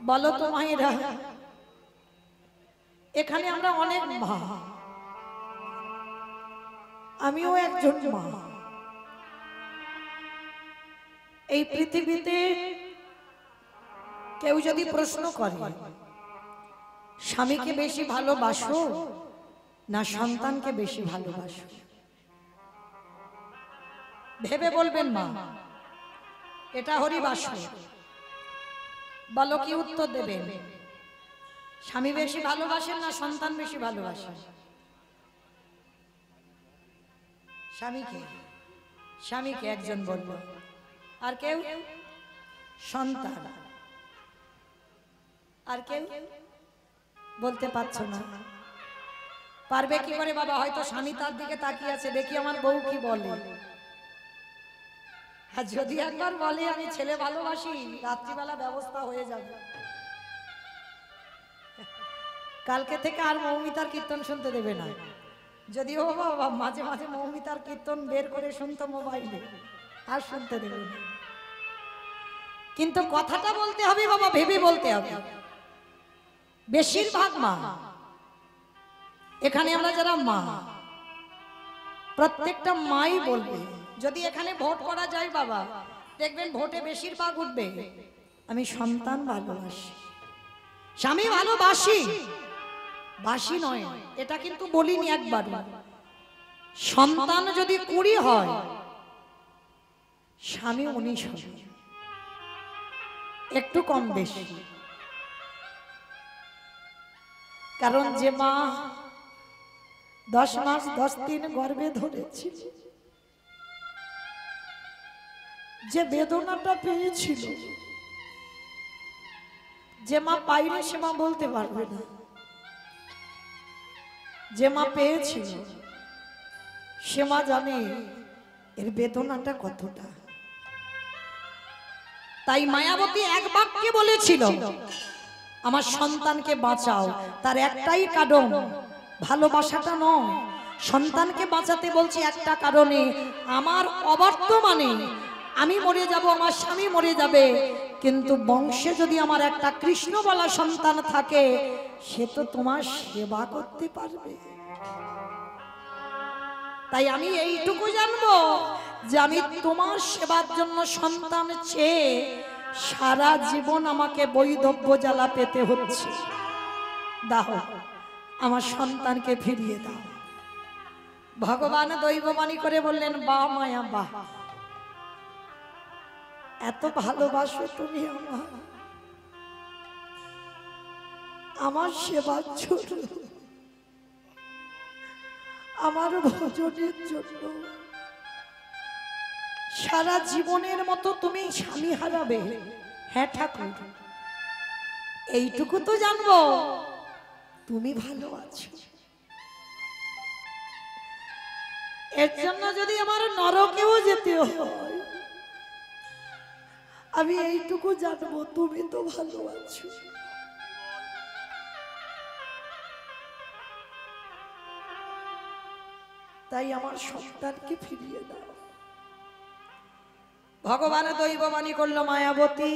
বলো তো মায়েরা, এখানে আমরা অনেক মা, আমিও একজন মা। এই পৃথিবীতে কেউ যদি প্রশ্ন করে স্বামীকে বেশি ভালোবাসো না সন্তানকে বেশি ভালোবাসো, ভেবে বলবেন মা, এটা হরিবাসর। বলো কি উত্তর দেবেন? স্বামী বেশি ভালোবাসেন না সন্তান বেশি ভালোবাসেন? স্বামীকে, স্বামীকে একজন বলল, আর কেউ? সন্তান। আর কেউ বলতে পারছো না? পারবে কি করে বাবা? হয়তো স্বামী তার দিকে তাকিয়ে আছে, দেখি আমার বউ কি বলে। আর যদি একবার বলে আমি ছেলে ভালোবাসি, রাত্রিবেলা ব্যবস্থা হয়ে যাবে। কালকে থেকে আর মৌমিতার কীর্তন শুনতে দেবে না। যদিও বাবা মাঝে মাঝে মৌমিতার কীর্তন বের করে শুনতো মোবাইলে, আর শুনতে দেবে না। কিন্তু কথাটা বলতে হবে বাবা, ভেবে বলতে হবে। বেশিরভাগ মা, এখানে আমরা যারা মা, প্রত্যেকটা মাই বলবে, যদি এখানে ভোট করা যায় বাবা, দেখবেন ভোটে বেশিরভাগ উঠবে আমি সন্তান ভালোবাসি, স্বামী ভালোবাসি। বাসি নয়, এটা কিন্তু বলিনি একবার। সন্তান যদি 20 হয়, স্বামী 19 হবে, একটু কম বেশি। কারণ যে মা 10 মাস 10 দিন গর্ভে ধরেছিল, যে বেদনাটা পেয়েছিল, যে মা পাইনি সে মা বলতে পারবে না। যে মা পেয়েছিল সে মা জানে এর বেদনাটা কতটা। তাই মায়াবতী এক বাক্যে বলেছিল, আমার সন্তানকে বাঁচাও। তার একটাই কারণ, ভালোবাসাটা নয়। সন্তানকে বাঁচাতে বলছি একটা কারণে, আমার অবর্তমানে আমি মরে যাব, আমার স্বামী মরে যাবে, কিন্তু বংশে যদি আমার একটা কৃষ্ণ বলা সন্তান থাকে, সে তো তোমার সেবা করতে পারবে। তাই আমি এইটুকু জানবো যে আমি তোমার সেবার জন্য সন্তান চেয়ে সারা জীবন আমাকে বৈধব্য জ্বালা পেতে হচ্ছে। দাও আমার সন্তানকে ফিরিয়ে দাও। ভগবান দৈববাণী করে বললেন, বাহ মায়া বাহ, এত ভালোবাসো তুমি আমার সেবার জন্য, আমার ভজনের জন্য সারা জীবনের মতো তুমি স্বামী হারাবে। হ্যাঁ ঠাকুর, এইটুকু তো জানবো তুমি ভালো আছো। এর জন্য যদি আমার নরকেও যেতে হয়, আমি এইটুকু জানবো তুমি তো ভালো আছো। তাই আমার সন্তানকে ফিরিয়ে দাও। ভগবান দৈববাণী করলো, মায়াবতী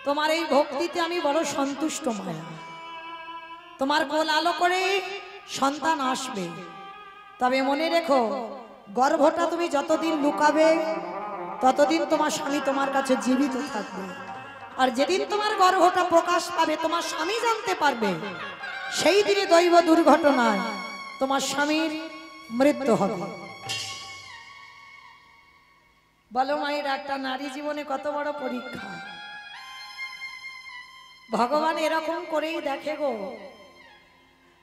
তোমার এই ভক্তিতে আমি বড় সন্তুষ্ট মায়া। তোমার কোল আলো করে সন্তান আসবে, তবে মনে রেখো গর্ভটা তুমি যতদিন লুকাবে ততদিন তোমার স্বামী তোমার কাছে জীবিত থাকবে। আর যেদিন তোমার গর্ভটা প্রকাশ পাবে, তোমার স্বামী জানতে পারবে, সেই দিনে দৈব দুর্ঘটনায় তোমার স্বামীর মৃত্যু হবে। বলো মায়ের, একটা নারী জীবনে কত বড় পরীক্ষা। ভগবান এরকম করেই দেখে গো,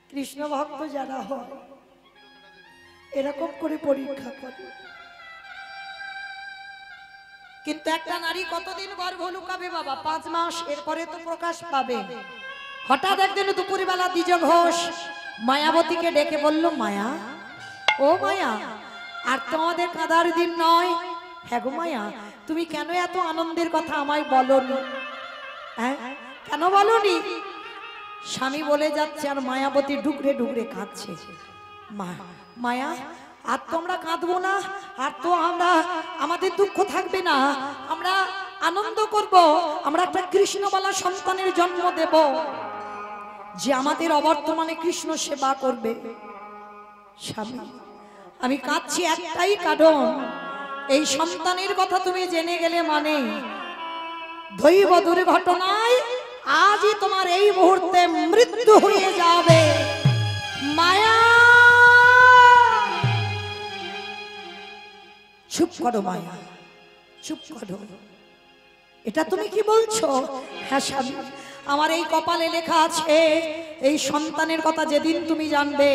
কৃষ্ণ ভক্ত যারা হয় এরকম করে পরীক্ষা করে। কিন্তু একটা নারী কতদিন গর্ভ লুকাবে বাবা? 5 মাস, এরপরে তো প্রকাশ পাবে। হঠাৎ একদিন দুপুরবেলা দ্বিজ ঘোষ মায়াবতীকে ডেকে বলল, মায়া, ও মায়া, আর তোমাদের কাঁদার দিন নয়। হ্যাঁ গো মায়া, তুমি কেন এত আনন্দের কথা আমায় বলনি? হ্যাঁ কেন বলনি? স্বামী বলে যাচ্ছে আর মায়াবতী ডুকরে ডুকরে কাঁদছে। মায়া, আর তো আমরা কাঁদবো না, আর তো আমরা আমাদের দুঃখ থাকবে না, আমরা আনন্দ করব, আমরা একটা কৃষ্ণবালা সন্তানের জন্ম দেব, যে আমাদের অবর্তমানে কৃষ্ণ সেবা করবে। স্বামী, আমি কাঁদছি একটাই কারণ, এই সন্তানের কথা তুমি জেনে গেলে মানে দৈব দুর্ঘটনায় আজই তোমার এই মুহূর্তে মৃত্যু হয়ে যাবে। মায়া, চুপ করো মায়া, চুপ করো। এটা তুমি কি বলছো? হ্যাঁ স্বামী, আমার এই কপালে লেখা আছে, এই সন্তানের কথা যেদিন তুমি জানবে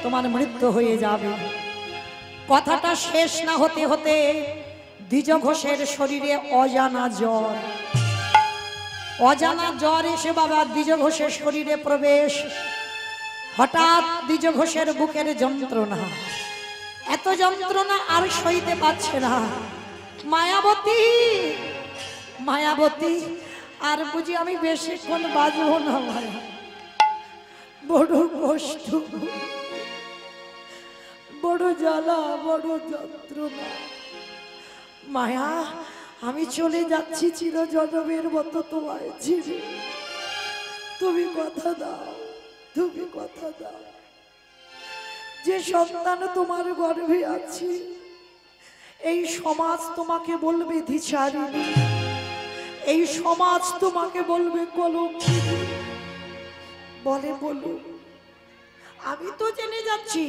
তোমার মৃত্যু হয়ে যাবে। কথাটা শেষ না হতে হতে দ্বিজ ঘোষের শরীরে অজানা জ্বর, অজানা জ্বর এসে বাবা দ্বিজ ঘোষের শরীরে প্রবেশ। হঠাৎ দ্বিজ ঘোষের বুকের যন্ত্রণা, এত যন্ত্রণা আর সইতে পারছে না। মায়াবতী, মায়াবতী, আর বুঝি আমি বেশিক্ষণ বাঁচবো না মায়া, বড় কষ্ট, বড় জ্বালা, বড় যন্ত্রণা। মায়া, আমি চলে যাচ্ছি চিরজনমের মতো তোমায় ছেড়ে। তুমি কথা দাও, তুমি কথা দাও, যে সন্তান তোমার গর্ভে আছে এই সমাজ তোমাকে বলবে ধিচারিণী, এই সমাজ তোমাকে বলবে কলঙ্কিনী। বলে বলো, আমি তো জেনে যাচ্ছি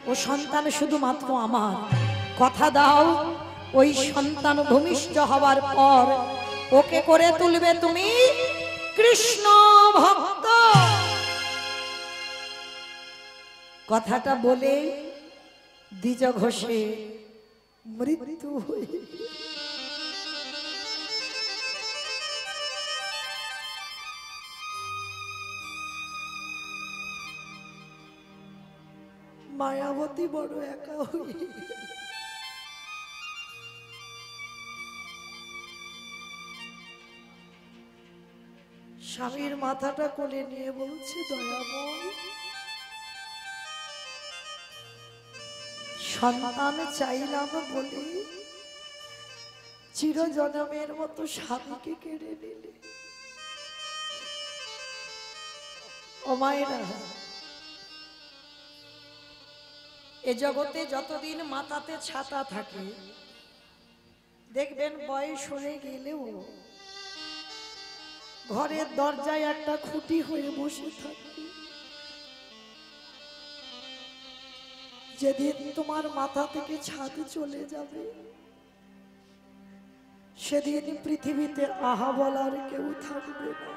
ও সন্তান শুধুমাত্র আমার। কথা দাও, ওই সন্তান ভূমিষ্ঠ হবার পর ওকে করে তুলবে তুমি কৃষ্ণ ভক্ত। কথাটা বলে দ্বিজ ঘোষে মৃত্যু হয়ে মায়াবতী বড় একা হয়ে স্বামীর মাথাটা কোলে নিয়ে বলছে, দয়াময়, সন্তান চাইলাম বলে চিরজনমের মতো স্বামীকে কেড়ে নিলে। ও মায়েরা, এ জগতে যতদিন মাথাতে ছাতা থাকে দেখবেন বয়স হয়ে গেলেও ঘরের দরজায় একটা খুঁটি হয়ে বসে থাকে। যেদিন তোমার মাথা থেকে ছাদ চলে যাবে সেদিন পৃথিবীতে আহা বলার কেউ থাকবে না।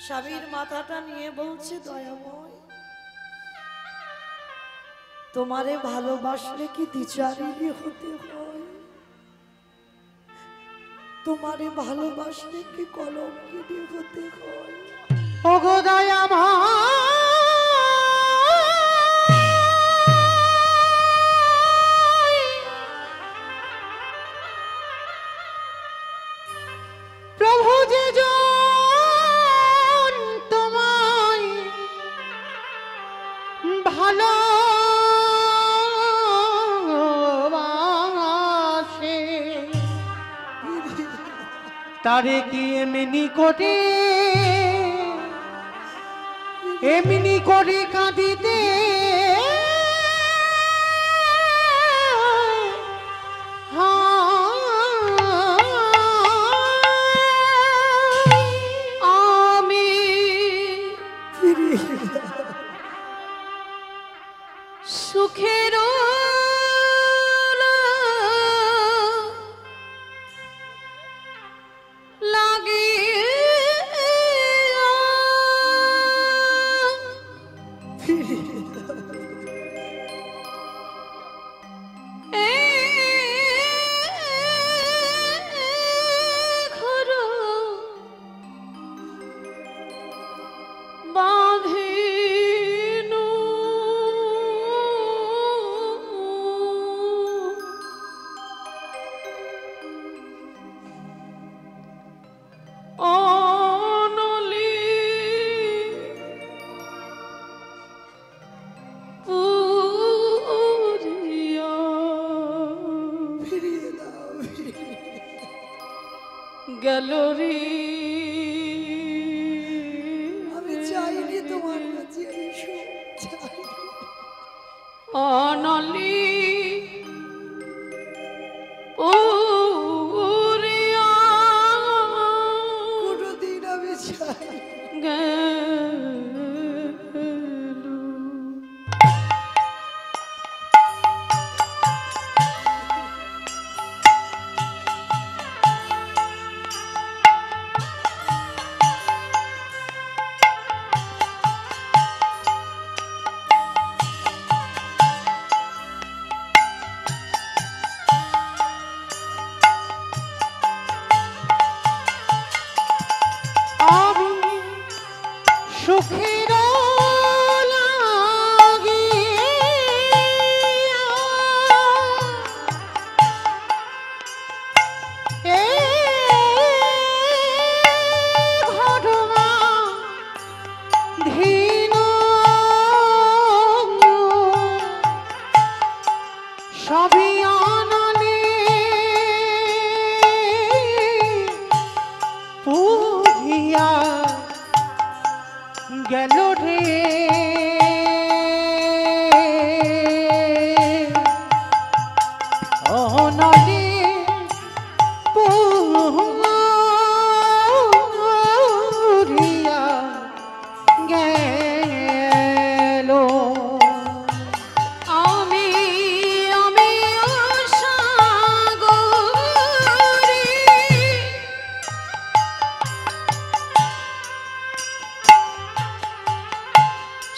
স্বামীর মাথাটা নিয়ে বলছে, দয়াময়, তোমারে ভালোবাসলে কি দ্বিচারিণী হতে হয়? তোমারে ভালোবাসলে কি কলঙ্কিনী হতে হয়? ওগো দয়াময়, প্রভু যে জন তোমায় ভালোবাসে তারে কি এমনি করে কাঁদিতে আমি সুখের লাগে গেল রে আমি চাইনি তোমার কাছে এইসব, চাইনি। অনলি ও কোনোদিন আমি চাইনি। আমি সুখের লাগিয়া এই ঘটনা ধীন সবই আনালে পুরিয়া গেল রে অনালে পুরিয়া গেল আমি আমি আশা করি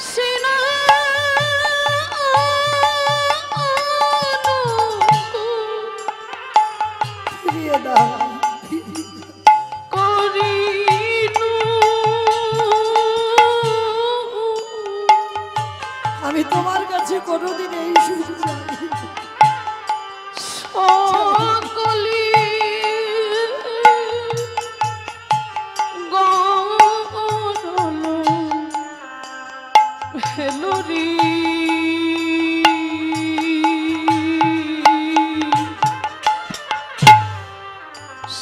সিনা ফিরিয়ে দাও। করিনু আমি তোমার কাছে কোনোদিন এই সুখ চাইনি। সকলি গরল হেলরি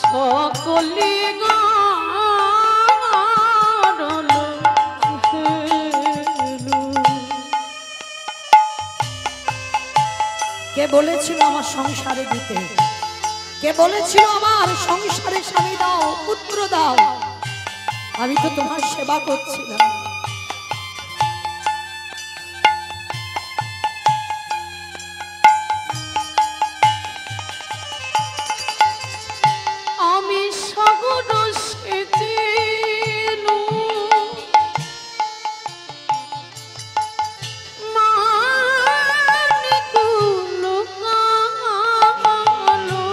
সকলি গরল হেলু কে বলেছিল আমার সংসারে দিতে? কে বলেছিল আমার সংসারে স্বামী দাও, পুত্র দাও? আমি তো তোমার সেবা করছিলাম। আমি সগুণ সেদিনু মানিকুলো কালো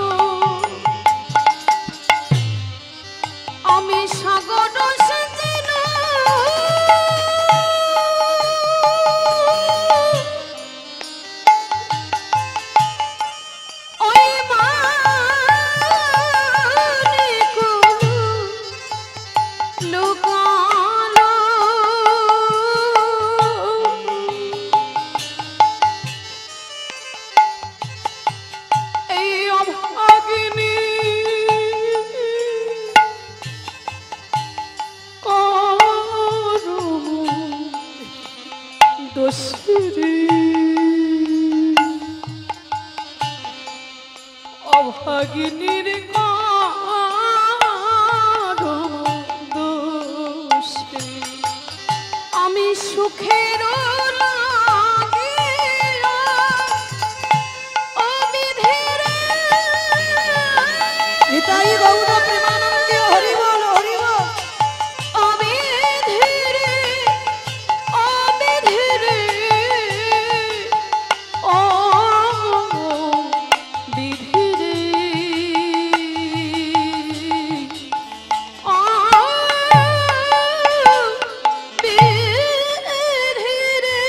আমি সগুণ সেদিনু ওই মানিকুলো লুকালো এই অভাগিনী করুণ দোষী অভাগিনীর দোষে আমি সুখের লাগিয়া অবিধেরে নিতাই গৌর প্রেমানন্দে হরি বল, হরি বল। অবিধেরে অবিধেরে ও বিধেরে ও বিধেরে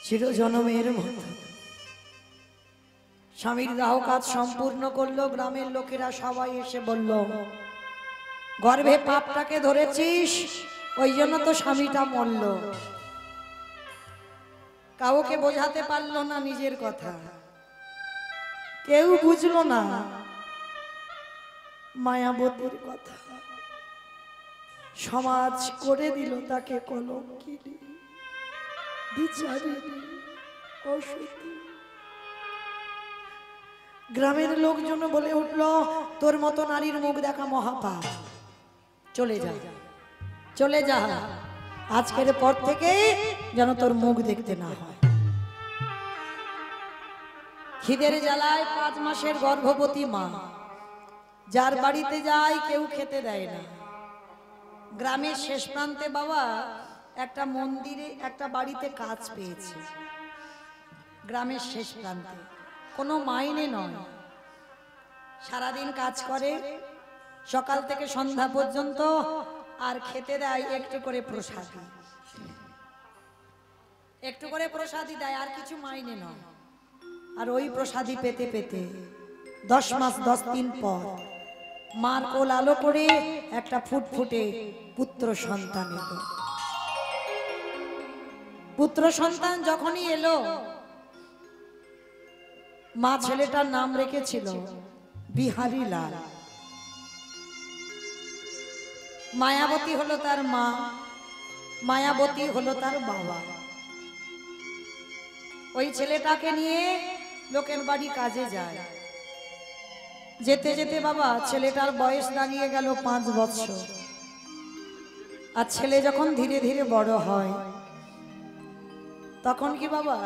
চিরজনমের মতো স্বামীর দাহ কাজ সম্পূর্ণ করলো। গ্রামের লোকেরা সবাই এসে বলল, গর্ভে পাপটাকে ধরেছিস, ওই জন্য তো স্বামীটা মরল। কাউকে বোঝাতে পারলো না নিজের কথা। কেউ বুঝলো না মায়াবতীর কথা। সমাজ করে দিল তাকে কলঙ্কিনী, বিচারিণী, অসতী। গ্রামের লোকজন বলে উঠলো, তোর মতো নারীর মুখ দেখা মহাপাপ, চলে যা, চলে যা, আজকের পর থেকে যেন তোর মুখ দেখতে না হয়। খিদের জ্বালায় 5 মাসের গর্ভবতী মা, যার বাড়িতে যায় কেউ খেতে দেয় না। গ্রামের শেষ প্রান্তে বাবা একটা মন্দিরে একটা বাড়িতে কাজ পেয়েছে, গ্রামের শেষ প্রান্তে, কোনো মাইনে নয়, সারাদিন কাজ করে, সকাল থেকে সন্ধ্যা পর্যন্ত, আর খেতে দেয় একটু করে প্রসাদী, একটু করে প্রসাদী দেয়, আর কিছু মাইনে নয়। আর ওই প্রসাদী পেতে পেতে 10 মাস 10 দিন পর মার কোল আলো করে একটা ফুটফুটে পুত্র সন্তান এলো। পুত্র সন্তান যখনই এলো, মা ছেলেটার নাম রেখেছিল বিহারী লাল। মায়াবতী হলো তার মা, মায়াবতী হলো তার বাবা। ওই ছেলেটাকে নিয়ে লোকের বাড়ি কাজে যায়। যেতে যেতে বাবা ছেলেটার বয়স দাঁড়িয়ে গেল 5 বছর। আর ছেলে যখন ধীরে ধীরে বড় হয়, তখন কি বাবা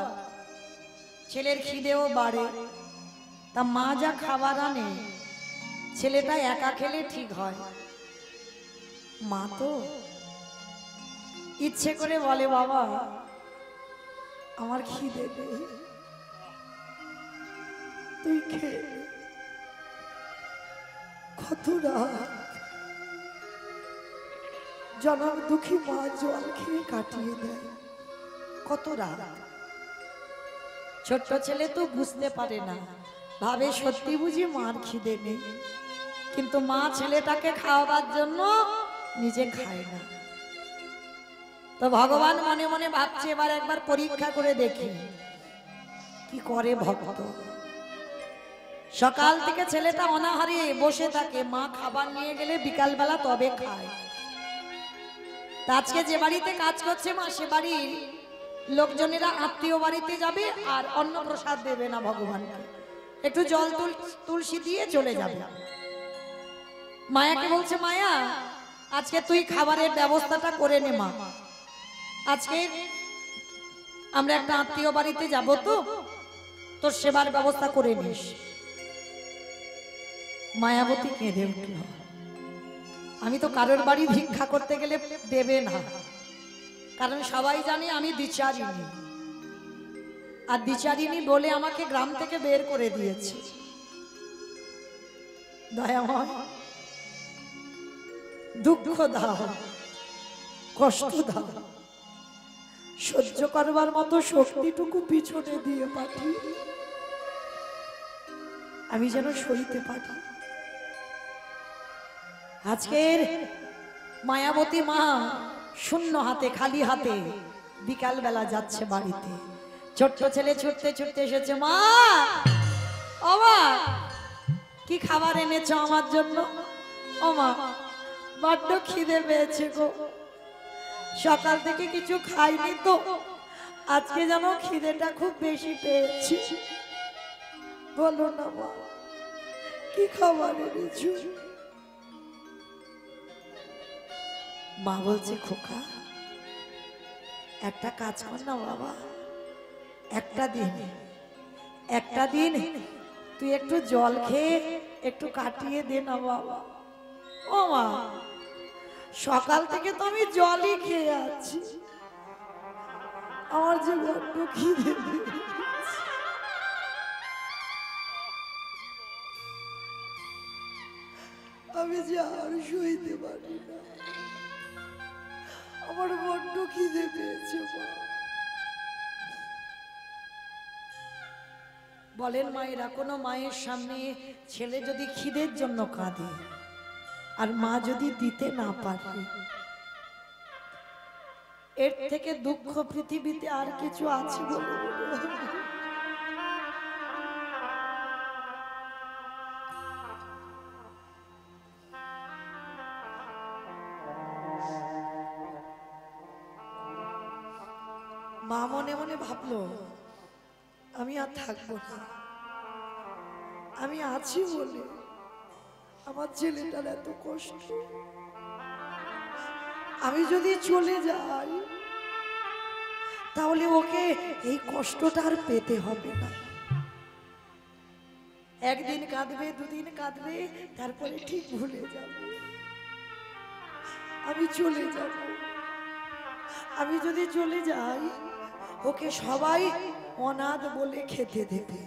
ছেলের খিদেও বাড়ে। তা মা যা খাবার আনে, ছেলেটা একা খেলে ঠিক হয়, মা তো ইচ্ছে করে বলে, বাবা আমার খিদে নেই, তুই খেয়ে। কত রাত জনম দুঃখী মা জল খেয়ে কাটিয়ে দেয়, কত রাত। ছোট্ট ছেলে তো বুঝতে পারে না, ভাবে সত্যি বুঝি মার খিদে নেই, কিন্তু মা ছেলেটাকে খাওয়াবার জন্য নিজে খায় না। তো ভগবান মনে মনে ভাবছে, এবার একবার পরীক্ষা করে দেখি কি করে ভক্ত। সকাল থেকে ছেলেটা অনাহারে বসে থাকে, মা খাবার নিয়ে গেলে বিকালবেলা তবে খায়। আজকে যে বাড়িতে কাজ করছে মা, সে বাড়ির লোকজনেরা আত্মীয় বাড়িতে যাবে আর অন্ন প্রসাদ দেবে না ভগবানকে, একটু জল তুলসী দিয়ে চলে যাবে। মায়াকে বলছে, মায়া আজকে তুই খাবারের ব্যবস্থাটা করে নে মা, আজকে আমরা একটা আত্মীয় বাড়িতে যাব, তো তোর সেবার ব্যবস্থা করে নিস। মায়াবতী কেঁদে উঠল, আমি তো কারোর বাড়ি ভিক্ষা করতে গেলে দেবে না, কারণ সবাই জানে আমি দ্বিচারিণী, আর দ্বিচারিণী বলে আমাকে গ্রাম থেকে বের করে দিয়েছে। দয়াময় দুঃখ দাও, কষ্ট দাও, সহ্য করবার মতো শক্তিটুকু পিছনে দিয়ে পাঠি, আমি যেন সইতে পারি। আজকের মায়াবতী মা শূন্য হাতে, খালি হাতে বিকাল বেলা যাচ্ছে বাড়িতে। ছোট্ট ছেলে ছুটতে ছুটতে এসেছে, মা ও মা কি খাবার এনেছো আমার জন্য? ও মা বড্ড খিদে পেয়েছে গো, সকাল থেকে কিছু খাইনি তো, আজকে যেন খিদেটা খুব বেশি পেয়েছি। বলো না মা কি খাবার এনেছো? মা বলছে, খোকা একটা কাজ কর না বাবা, একটা দিন তুই একটু জল খেয়ে একটু কাটিয়ে দে না বাবা। ও মা সকাল থেকে তো আমি জলই খেয়ে আছি, আমার যে বড্ড খিদে পেয়েছে। আমি যে আর সইতে পারি না, আমার বড্ড খিদে পেয়েছে মা। বলেন মায়েরা, কোনো মায়ের সামনে ছেলে যদি খিদের জন্য কাঁদে আর মা যদি দিতে না পারে, এর থেকে দুঃখ পৃথিবীতে আর কিছু আছে বলে মনে হয়? মনে ভাবলো আমি আর থাকবো না, আমি আছি বলে আমার ছেলেটার এত কষ্ট, আমি যদি চলে যাই তাহলে ওকে এই কষ্টটা আর পেতে হবে না। একদিন কাঁদবে, দুদিন কাঁদবে, তারপরে ঠিক ভুলে যাবে। আমি চলে যাব, আমি যদি চলে যাই ওকে সবাই অনাথ বলে খেতে দেবে।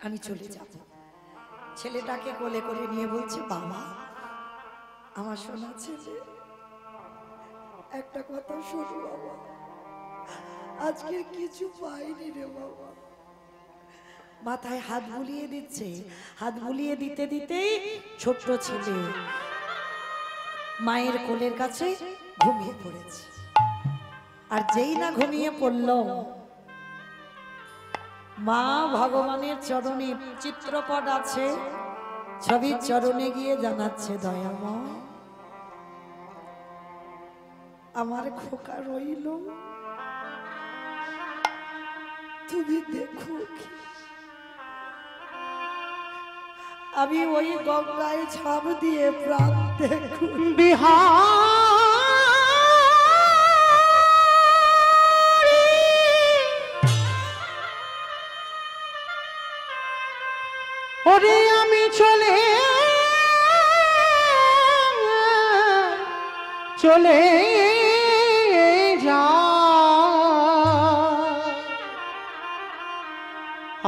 আমি চলে যাব। ছেলেটাকে কোলে করে নিয়ে বলছে, বাবা আমার সোনা ছেলে, একটা কথা শোনো বাবা, আজকে কিছু পাইনি রে বাবা। মাথায় হাত বুলিয়ে দিচ্ছে, হাত বুলিয়ে দিতে দিতেই ছোট্ট ছেলে মায়ের কোলের কাছে ঘুমিয়ে পড়েছে। আর যেই না ঘুমিয়ে পড়ল, মা ভগবানের চরণে, চিত্রপট আছে, ছবির চরণে গিয়ে জানাচ্ছে, দয়াময় আমার খোকা রইল, তুমি দেখো কি। আমি ওই গঙ্গায় ঝাঁপ দিয়ে প্রাণ দেখো। ওরে আমি চলে যা,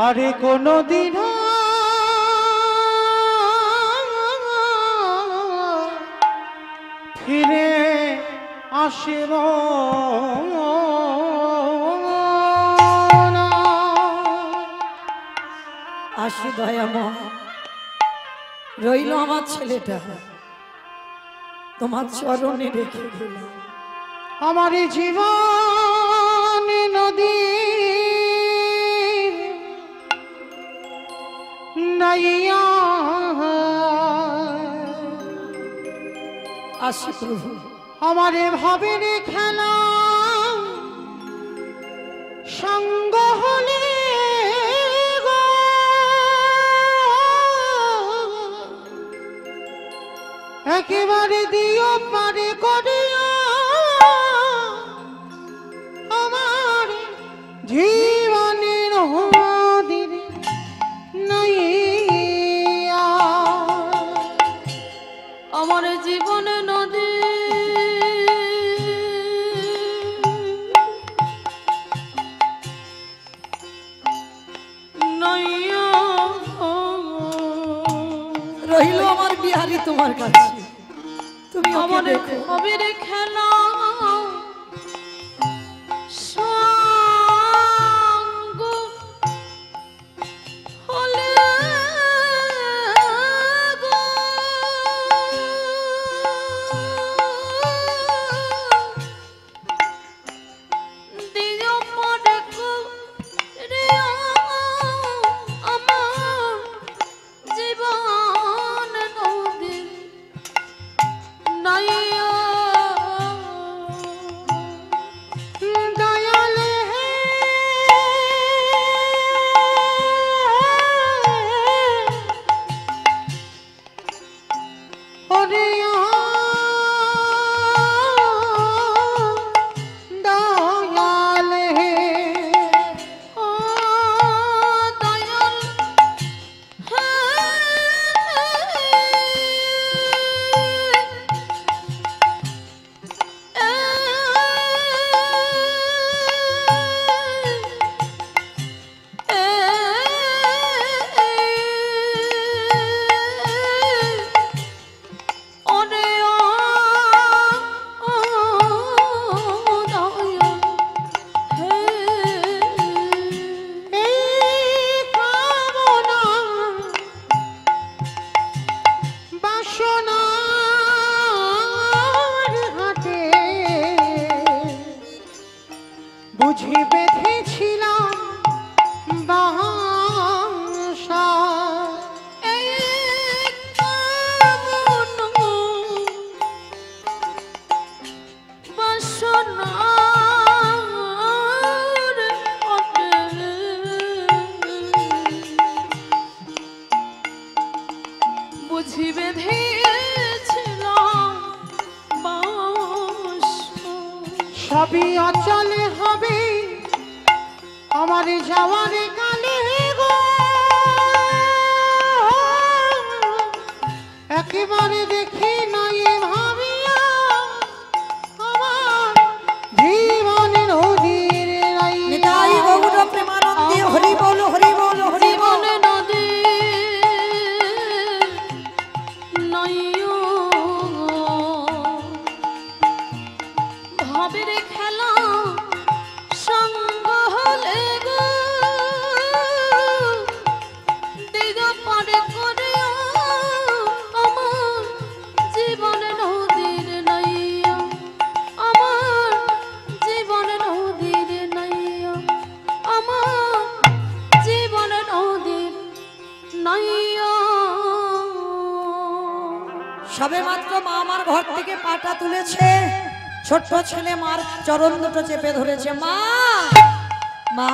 আরে কোনদিন ফিরে আসিব না। আসি দয়াময়, রইল আমার ছেলেটা, তোমার চরণে রেখে গেলাম। আমার জীবন নদী নাইয়া, আসি প্রভু, আমার ভাবের খেলা সঙ্গ হলে গো, একেবারে দিও পারে করিয়া আমার জীবনের নদীর নাইয়া, আমার জীবনে নদী নাইয়া, রইল আমার বিহারি তোমার কাছে, তুমি ওকে আমার দেখো। ভাবের খেলা সঙ্গ হলে গো, দিও পরে রে আমার জীবন নদী নাইয়া। সবই অচল হবে আমার যাওয়ার কালে গো, একেবারে দেখি নাই ভাবিয়া আমার জীবন নদীর নিতাই গৌর প্রেমানন্দে হরি বল হরি বল হরি বল। জীবন নদী নয়ও ভাবের খেলা সঙ্গ হলে গো, দিগ পারে করে আমার জীবন নদীর নইয়া, আমার জীবন নদীর নইয়া, আমার জীবন নদীর নইয়া। সবে মাত্র মা আমার ঘর থেকে পাটা তুলেছে, ছোট্ট ছেলে মার চরণ দুটো চেপে ধরেছে। মা, মা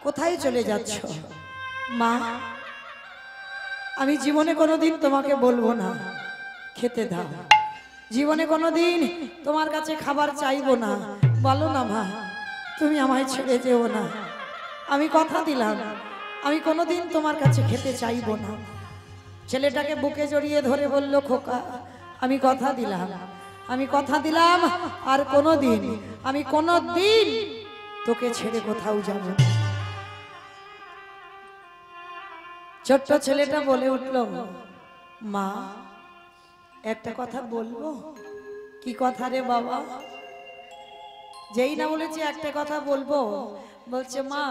কোথায় চলে যাচ্ছ? মা, আমি জীবনে কোনোদিন তোমাকে বলবো না খেতে দাও, জীবনে কোনোদিন তোমার কাছে খাবার চাইবো না। বলো না মা, তুমি আমায় ছেড়ে যেও না। আমি কথা দিলাম আমি কোনোদিন তোমার কাছে খেতে চাইবো না। ছেলেটাকে বুকে জড়িয়ে ধরে বলল, খোকা আমি কথা দিলাম, আমি কথা দিলাম আর কোনোদিন, আমি কোনোদিন তোকে ছেড়ে কোথাও যাব না। ছোট্ট ছেলেটা বলে উঠল, মা একটা কথা বলবো। কি কথা রে বাবা? যেই না বলেছি একটা কথা বলবো, বলছে মা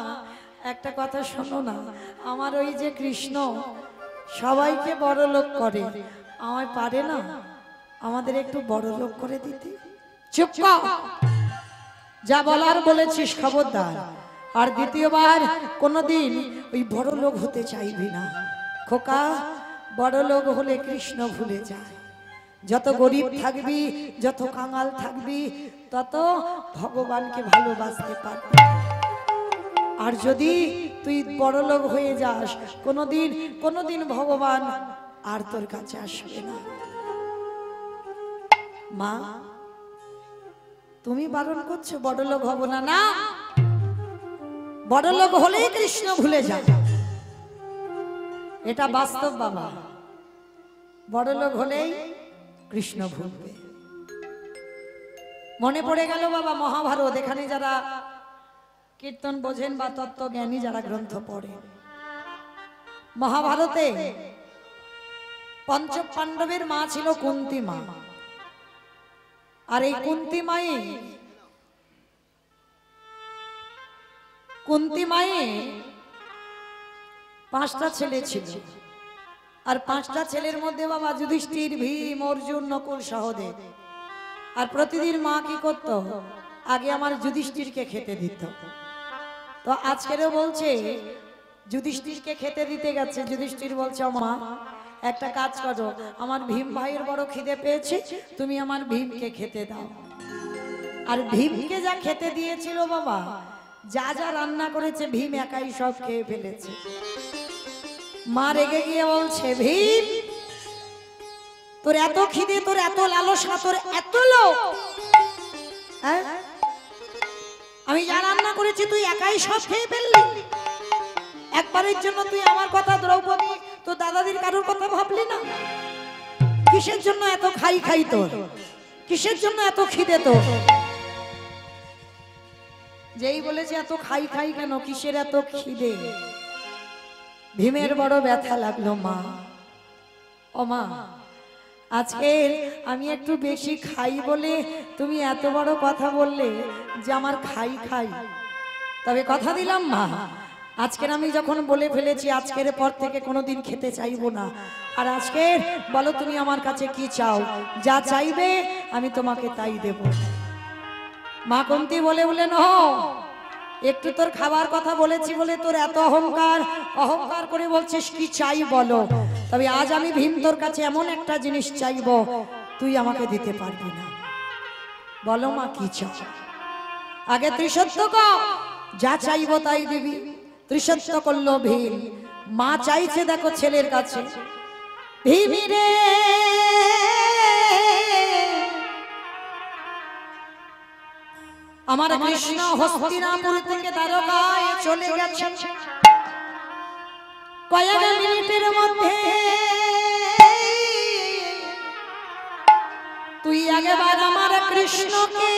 একটা কথা শোনো না, আমার ওই যে কৃষ্ণ সবাইকে বড় লোক করে, আমায় পারে না আমাদের একটু বড় লোক করে দিতে। চুপ কর, যা বলার বলেছিস খবরদার, আর দ্বিতীয়বার কোনোদিন ওই বড় লোক হতে চাইবি না। খোকা, বড় লোক হলে কৃষ্ণ ভুলে যায়। যত গরিব থাকবি, যত কাঙাল থাকবি, তত ভগবানকে ভালোবাসতে পারবি। আর যদি তুই বড় লোক হয়ে যাস, কোনোদিন কোনোদিন ভগবান আর তোর কাছে আসবে না। মা, তুমি বারণ করছো বড় লোক হব না? না, বড় লোক হলেই কৃষ্ণ ভুলে যায়, এটা বাস্তব বাবা। বড় লোক হলেই কৃষ্ণ ভুলবে। মনে পড়ে গেল বাবা মহাভারত। এখানে যারা কীর্তন বোঝেন বা তত্ত্বজ্ঞানী যারা গ্রন্থ পড়ে, মহাভারতে পঞ্চ পাণ্ডবের মা ছিল কুন্তী মা। আর এই কুন্তী মায়ে 5টা ছেলে ছিল। আর 5টা ছেলের মধ্যে বাবা যুধিষ্ঠির, ভীম, অর্জুন, নকুল, সহদেব। আর প্রতিদিন মা কি করত? আগে আমার যুধিষ্ঠিরকে খেতে দিত। তো আজকেরও বলছে যুধিষ্ঠিরকে খেতে দিতে গেছে। যুধিষ্ঠির বলছে, মা একটা কাজ করো, আমার ভীম ভাইয়ের বড় খিদে পেয়েছে, তুমি আমার ভীমকে খেতে দাও। আর ভীমকে যা খেতে দিয়েছিল বাবা, যা যা রান্না করেছে ভীম একাই সব খেয়ে ফেলেছে। মা রেগে গিয়ে বলছে, ভীম তোর এত খিদে, তোর এত লালসা, তোর এত লোভ, হ্যাঁ? আমি যা রান্না করেছি তুই একাই সব খেয়ে ফেললি। একবারের জন্য তুই আমার কথা, দ্রৌপদী, তো দাদাদির কারোর কথা ভাবলি না? কিসের জন্য এত খাই খাই তোর? কিসের জন্য এত খিদে তোর? যেই বলেছে এত খাই খাই কেন, কিসের এত খিদে, ভীমের বড় ব্যথা লাগলো। মা, ও মা, আজকে আমি একটু বেশি খাই বলে তুমি এত বড় কথা বললে যে আমার খাই খাই। তবে কথা দিলাম মা, আজকের আমি যখন বলে ফেলেছি, আজকের পর থেকে কোনোদিন খেতে চাইবো না। আর আজকের বলো তুমি আমার কাছে কি চাও, যা চাইবে আমি তোমাকে তাই দেব। মা কুন্তী বলে বলেন, একটু তোর খাবার কথা বলেছি বলে তোর এত অহংকার, অহংকার করে বলছিস কি চাই বলো। তবে আজ আমি ভীম তোর কাছে এমন একটা জিনিস চাইবো তুই আমাকে দিতে পারবি না। বলো মা কি চাও? আগে ত্রিসত্য কর, যা চাইবো তাই দিবি। ত্রিসত্য করলো ভীম। মা চাইছে দেখো ছেলের কাছে, ভীমি রে আমার কৃষ্ণ হস্তিনাপুর থেকে দ্বারকায় চলে গেছে কয়েক মিনিটের মধ্যে। তুই আগেবার আমার কৃষ্ণকে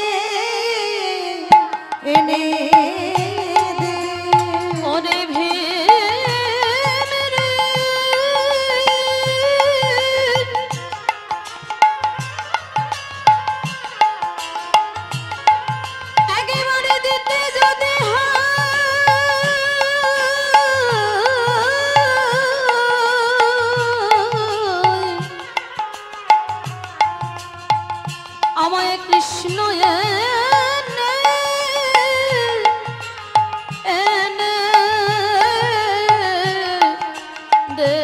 এনে দে। ওরে একেবারে দিতে যদি আমায় কৃষ্ণ এনে দে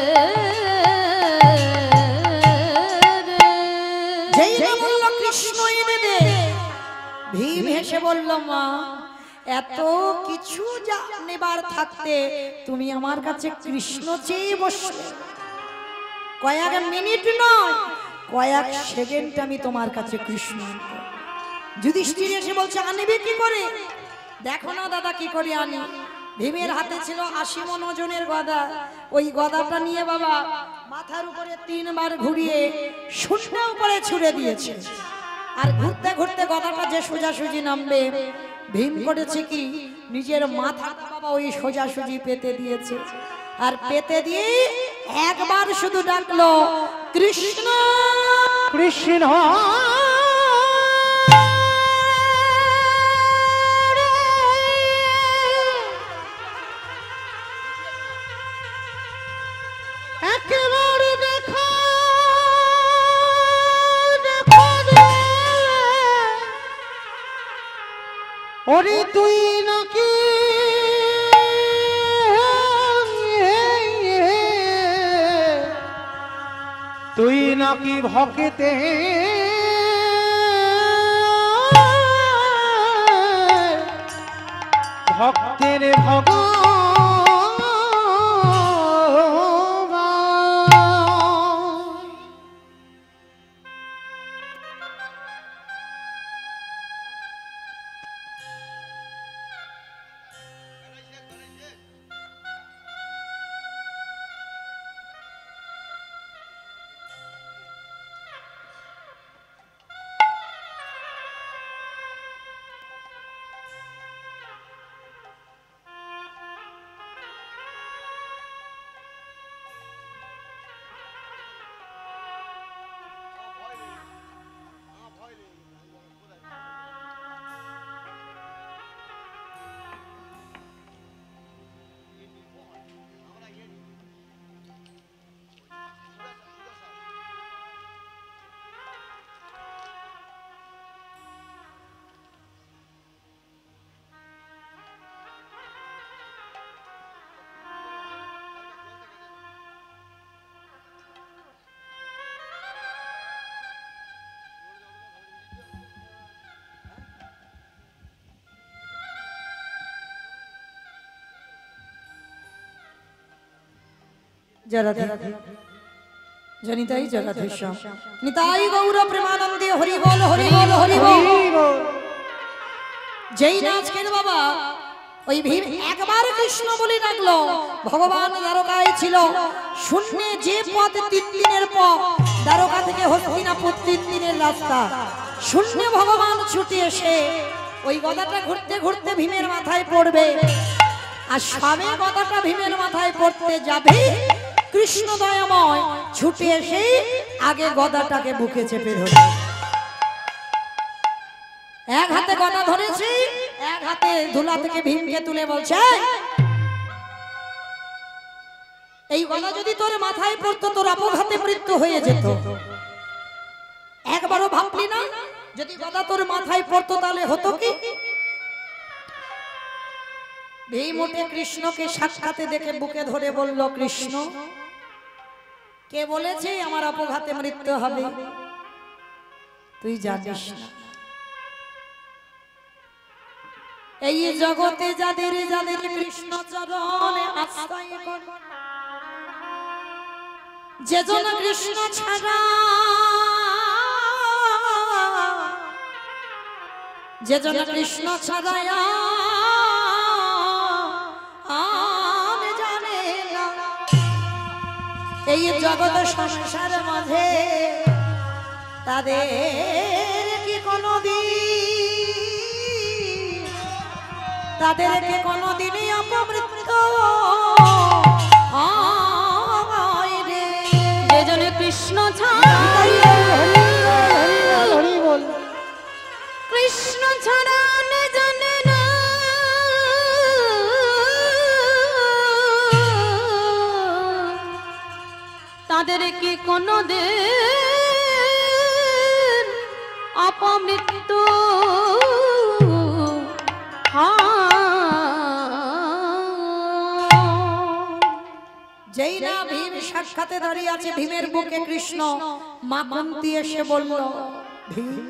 যেই না বলল কৃষ্ণ এনে দে, ভীম হেসে বলল মা এত কিছু নেবার থাকতে তুমি আমার কাছে কৃষ্ণ চেয়ে বসলে। কয়েক মিনিট নয় কয়েক সেকেন্ড আমি তোমার কাছে কৃষ্ণ আনবো। যুধিষ্ঠির এসে বলছে আনবে কি করে? দেখো না দাদা কি করে আনি। ভীমের হাতে ছিল 80 মণ ওজনের গদা। ওই গদাটা নিয়ে বাবা মাথার উপরে 3 বার ঘুরিয়ে শূন্য উপরে ছুড়ে দিয়েছে। আর ঘুরতে ঘুরতে গদাটা যে সোজাসুজি নামবে, ভীম করেছে কি নিজের মাথা বাবা ওই সোজাসুজি পেতে দিয়েছে। আর পেতে দিয়ে একবার শুধু ডাকলো কৃষ্ণ কৃষ্ণ। একেবারে দেখো দেখো রে, ওরে তুই নাকি তুই নাকি ভকেতে ভক্তের ভগবান। জনিতাই জগদীশ নিতাই গৌর প্রেমানন্দে হরি বল হরি বল হরি বল। যেই নাচকের বাবা ওই ভীম একবার কৃষ্ণ বলে ডাকলো, ভগবান দ্বারকায় ছিল। শূন্যে যে পথ 3 দিনের পথ, দ্বারকা থেকে হস্তিনাপুর 3 দিনের রাস্তা। শূন্যে ভগবান ছুটে এসে ওই গদাটা ঘুরতে ঘুরতে ভীমের মাথায় পড়বে। আর সবে গদাটা ভীমের মাথায় পড়তে যাবে, কৃষ্ণ দয়াময় ছুটে এসে আগে গদাটাকে বুকে চেপে ধরে এক হাতে গদা ধরেছে, এক হাতে ধুলা থেকে ভীমকে তুলে বলছে এই গদা যদি তোর মাথায় পড়তো তোর অপঘাতে মৃত্যু হয়ে যেত। একবারও ভাবলি না যদি গদা তোর মাথায় পড়তো তাহলে হতো কি? ভীম উঠে কৃষ্ণকে সাক্ষাতে দেখে বুকে ধরে বলল, কৃষ্ণ কে বলেছে আমার অপঘাতে মৃত্যু হবে? তুই জানিস না এই জগতে যাদের যাদের কৃষ্ণ চরণে আশ্রয় করে, যেজন কৃষ্ণ ছাড়া যে জন কৃষ্ণ ছাড়ায়া আর জানে না এই জগৎ সংসার মাঝে তাদের কি কোনদিন তাদেরকে কোনদিনই অপমৃত্যু হয় রে। যে জন কৃষ্ণ ছাড়া হরি বল। কৃষ্ণ ছাড়া নে জানে না তাদের কি কোনো দিন অপমৃত্যু যেই না ভীম সাক্ষাতে দাঁড়িয়ে আছে, ভীমের বুকে কৃষ্ণ, মা কুন্তি এসে বলল, ভীম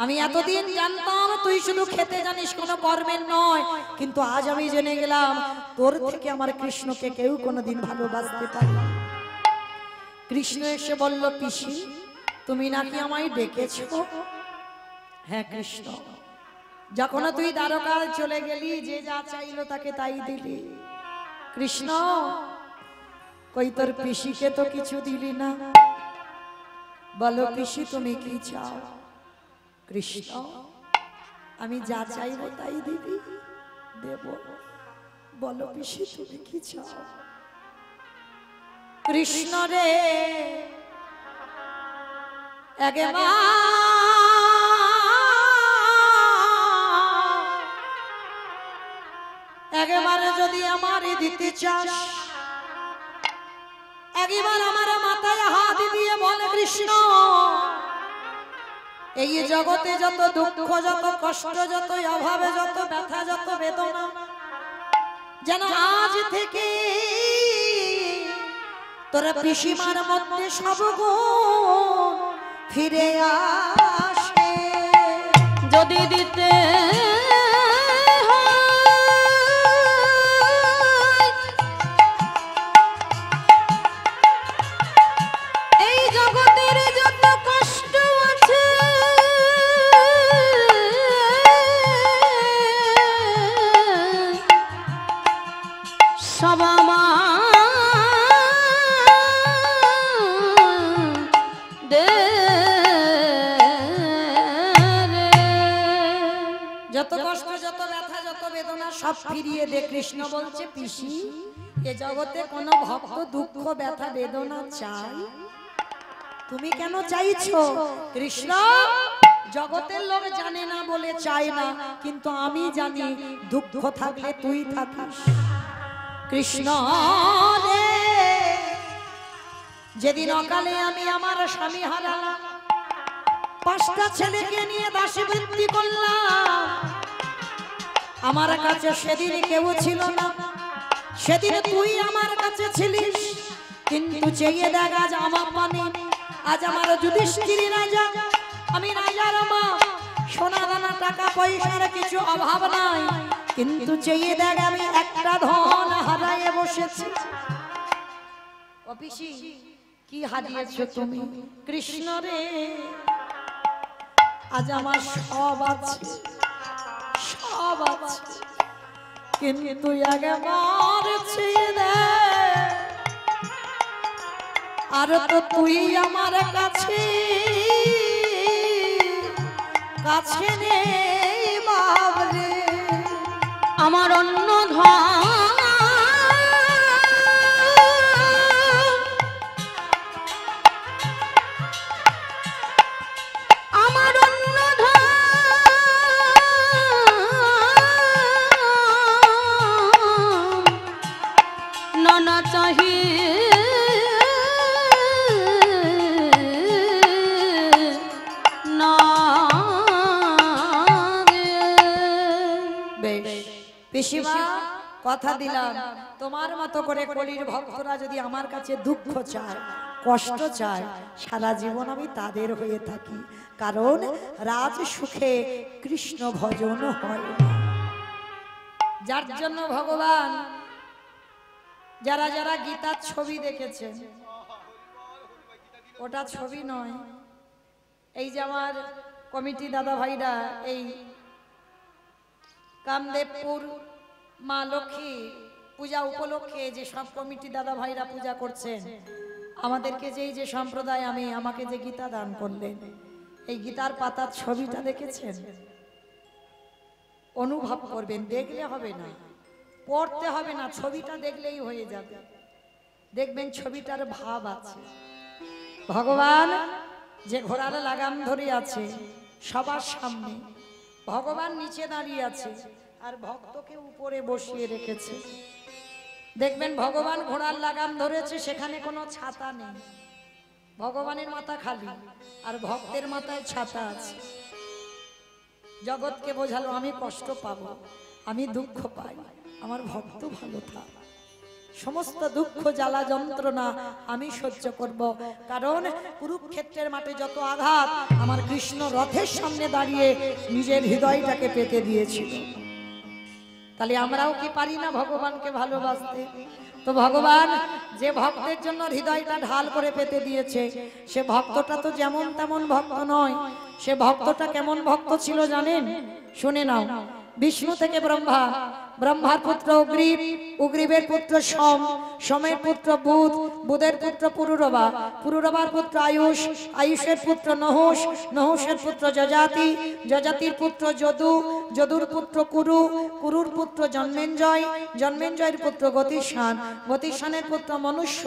আমি এতদিন জানতাম তুই শুধু খেতে জানিস, কোনো কর্মের নয়, কিন্তু আজ আমি জেনে গেলাম তোর থেকে আমার কৃষ্ণকে কেউ কোনোদিন ভালোবাসতে পারে না। কৃষ্ণ এসে বলল, পিসি তুমি নাকি আমায় ডেকেছো? হ্যাঁ কৃষ্ণ, যখন তুই দ্বারকায় চলে গেলি যে যা চাইলো তাকে তাই দিলি। কৃষ্ণ কই তোর পিসিকে তো কিছু দিলি না, বলো পিসি তুমি কি চাও? কৃষ্ণ আমি যা চাইবো তাই দিবি, দেব, বলো পিসি তুমি কি চাও? কৃষ্ণ রে একেবারে যদি আমার দিতে চাস, একবার আমার মাথায় হাত দিয়ে বলে কৃষ্ণ এই জগতে যত দুঃখ, যত কষ্ট, যত অভাবে, যত ব্যথা, যত বেদনা, যেন আজ থেকে তোরা পিসিমার মধ্যে সব গুণ ফিরে আসে। যদি দিতে এই জগতের যত কষ্ট আছে সব যত কষ্ট, যত ব্যথা, যত বেদনা সব ফিরিয়ে দে। কৃষ্ণ বলছে পিসি এ জগতে কোনো ভক্ত দুঃখ, ব্যথা, বেদনা চাই? তুমি কেন চাইছো? কৃষ্ণ জগতের লোক জানে না বলে চায় না, কিন্তু আমি জানি দুঃখ থাকলে তুই থাকিস। কৃষ্ণ রে যেদিন অকালে আমি আমার স্বামী হারালাম, 5টা ছেলেকে নিয়ে দাসী বৃত্তি করলাম, আমার কাছে সেদিন কেউ ছিল না, সেদিন তুই আমার কাছে ছিলিস, কিন্তু চেয়ে দেখ আজ আমার পানি, আজ আমার যুধিষ্ঠির রাজা, আমি রাজার মা, সোনা দানা টাকা পয়সার কিছু অভাব নাই, কিন্তু চেয়ে দেখ আমি একটা ধন হারাইয়ে বসেছি। ও পিসি কি হারিয়েছো তুমি? কৃষ্ণ রে আজ আমার সব আছে, সব আছে, কিন্তু একবার চেয়ে দেখ আর তো তুই আমার কাছে কাছে নেই বাবরে। আমার অন্য ধন আমার অন্য ধন নানা চাহি না। পিসিমা কথা দিলাম তোমার মতো করে কলির ভক্তরা যদি আমার কাছে দুঃখ চায়, কষ্ট চায়, সারা জীবন আমি তাদের হয়ে থাকি, কারণ রাজ সুখে কৃষ্ণ ভজন হয় না। যার জন্য ভগবান যারা যারা গীতার ছবি দেখেছেন, ওটা ছবি নয়, এই যে আমার কমিটি দাদা ভাইরা এই কামদেবপুর মা লক্ষ্মী পূজা উপলক্ষে যে সব কমিটি দাদা ভাইরা পূজা করছেন, আমাদেরকে যে সম্প্রদায় আমাকে যে গীতা দান করলেন, এই গীতার পাতার ছবিটা দেখেছেন? অনুভব করবেন, দেখলে হবে না, পড়তে হবে না, ছবিটা দেখলেই হয়ে যাবে। দেখবেন ছবিটার ভাব আছে। ভগবান যে ঘোড়ার লাগাম ধরে আছে সবার সামনে, ভগবান নিচে দাঁড়িয়ে আছে আর ভক্তকে উপরে বসিয়ে রেখেছে। দেখবেন ভগবান ঘোড়ার লাগাম ধরেছে, সেখানে কোনো ছাতা নেই, ভগবানের মাথা খালি আর ভক্তের মাথায় ছাতা আছে। জগৎকে বোঝালো আমি কষ্ট পাবো, আমি দুঃখ পাই, আমার ভক্ত ভালো থাক, সমস্ত দুঃখ জ্বালা যন্ত্রণা আমি সহ্য করব, কারণ কুরুক্ষেত্রের মাঠে যত আঘাত আমার কৃষ্ণ রথের সামনে দাঁড়িয়ে নিজের হৃদয়টাকে পেতে দিয়েছিল। তাহলে আমরাও কি পারি না ভগবানকে ভালোবাসতে? তো ভগবান যে ভক্তের জন্য হৃদয়টা ঢাল করে পেতে দিয়েছে, সে ভক্তটা তো যেমন তেমন ভক্ত নয়। সে ভক্তটা কেমন ভক্ত ছিল জানেন? শুনে নাও। বিষ্ণু থেকে ব্রহ্মা, ব্রহ্মার পুত্র উগ্রীব, উগ্রীবের পুত্র সোম, সোমের পুত্র বুধ, বুধের পুত্র পুরুরবা, পুরুরবার পুত্র আয়ুষ, আয়ুষের পুত্র নহুষ, নহুষের পুত্র যজাতি, যজাতির পুত্র যদু, যদুর পুত্র কুরু, কুরুর পুত্র জন্মেঞ্জয়, জন্মেঞ্জয়ের পুত্র গতিষ্ঠান, গতিষ্ঠানের পুত্র মনুষ্য,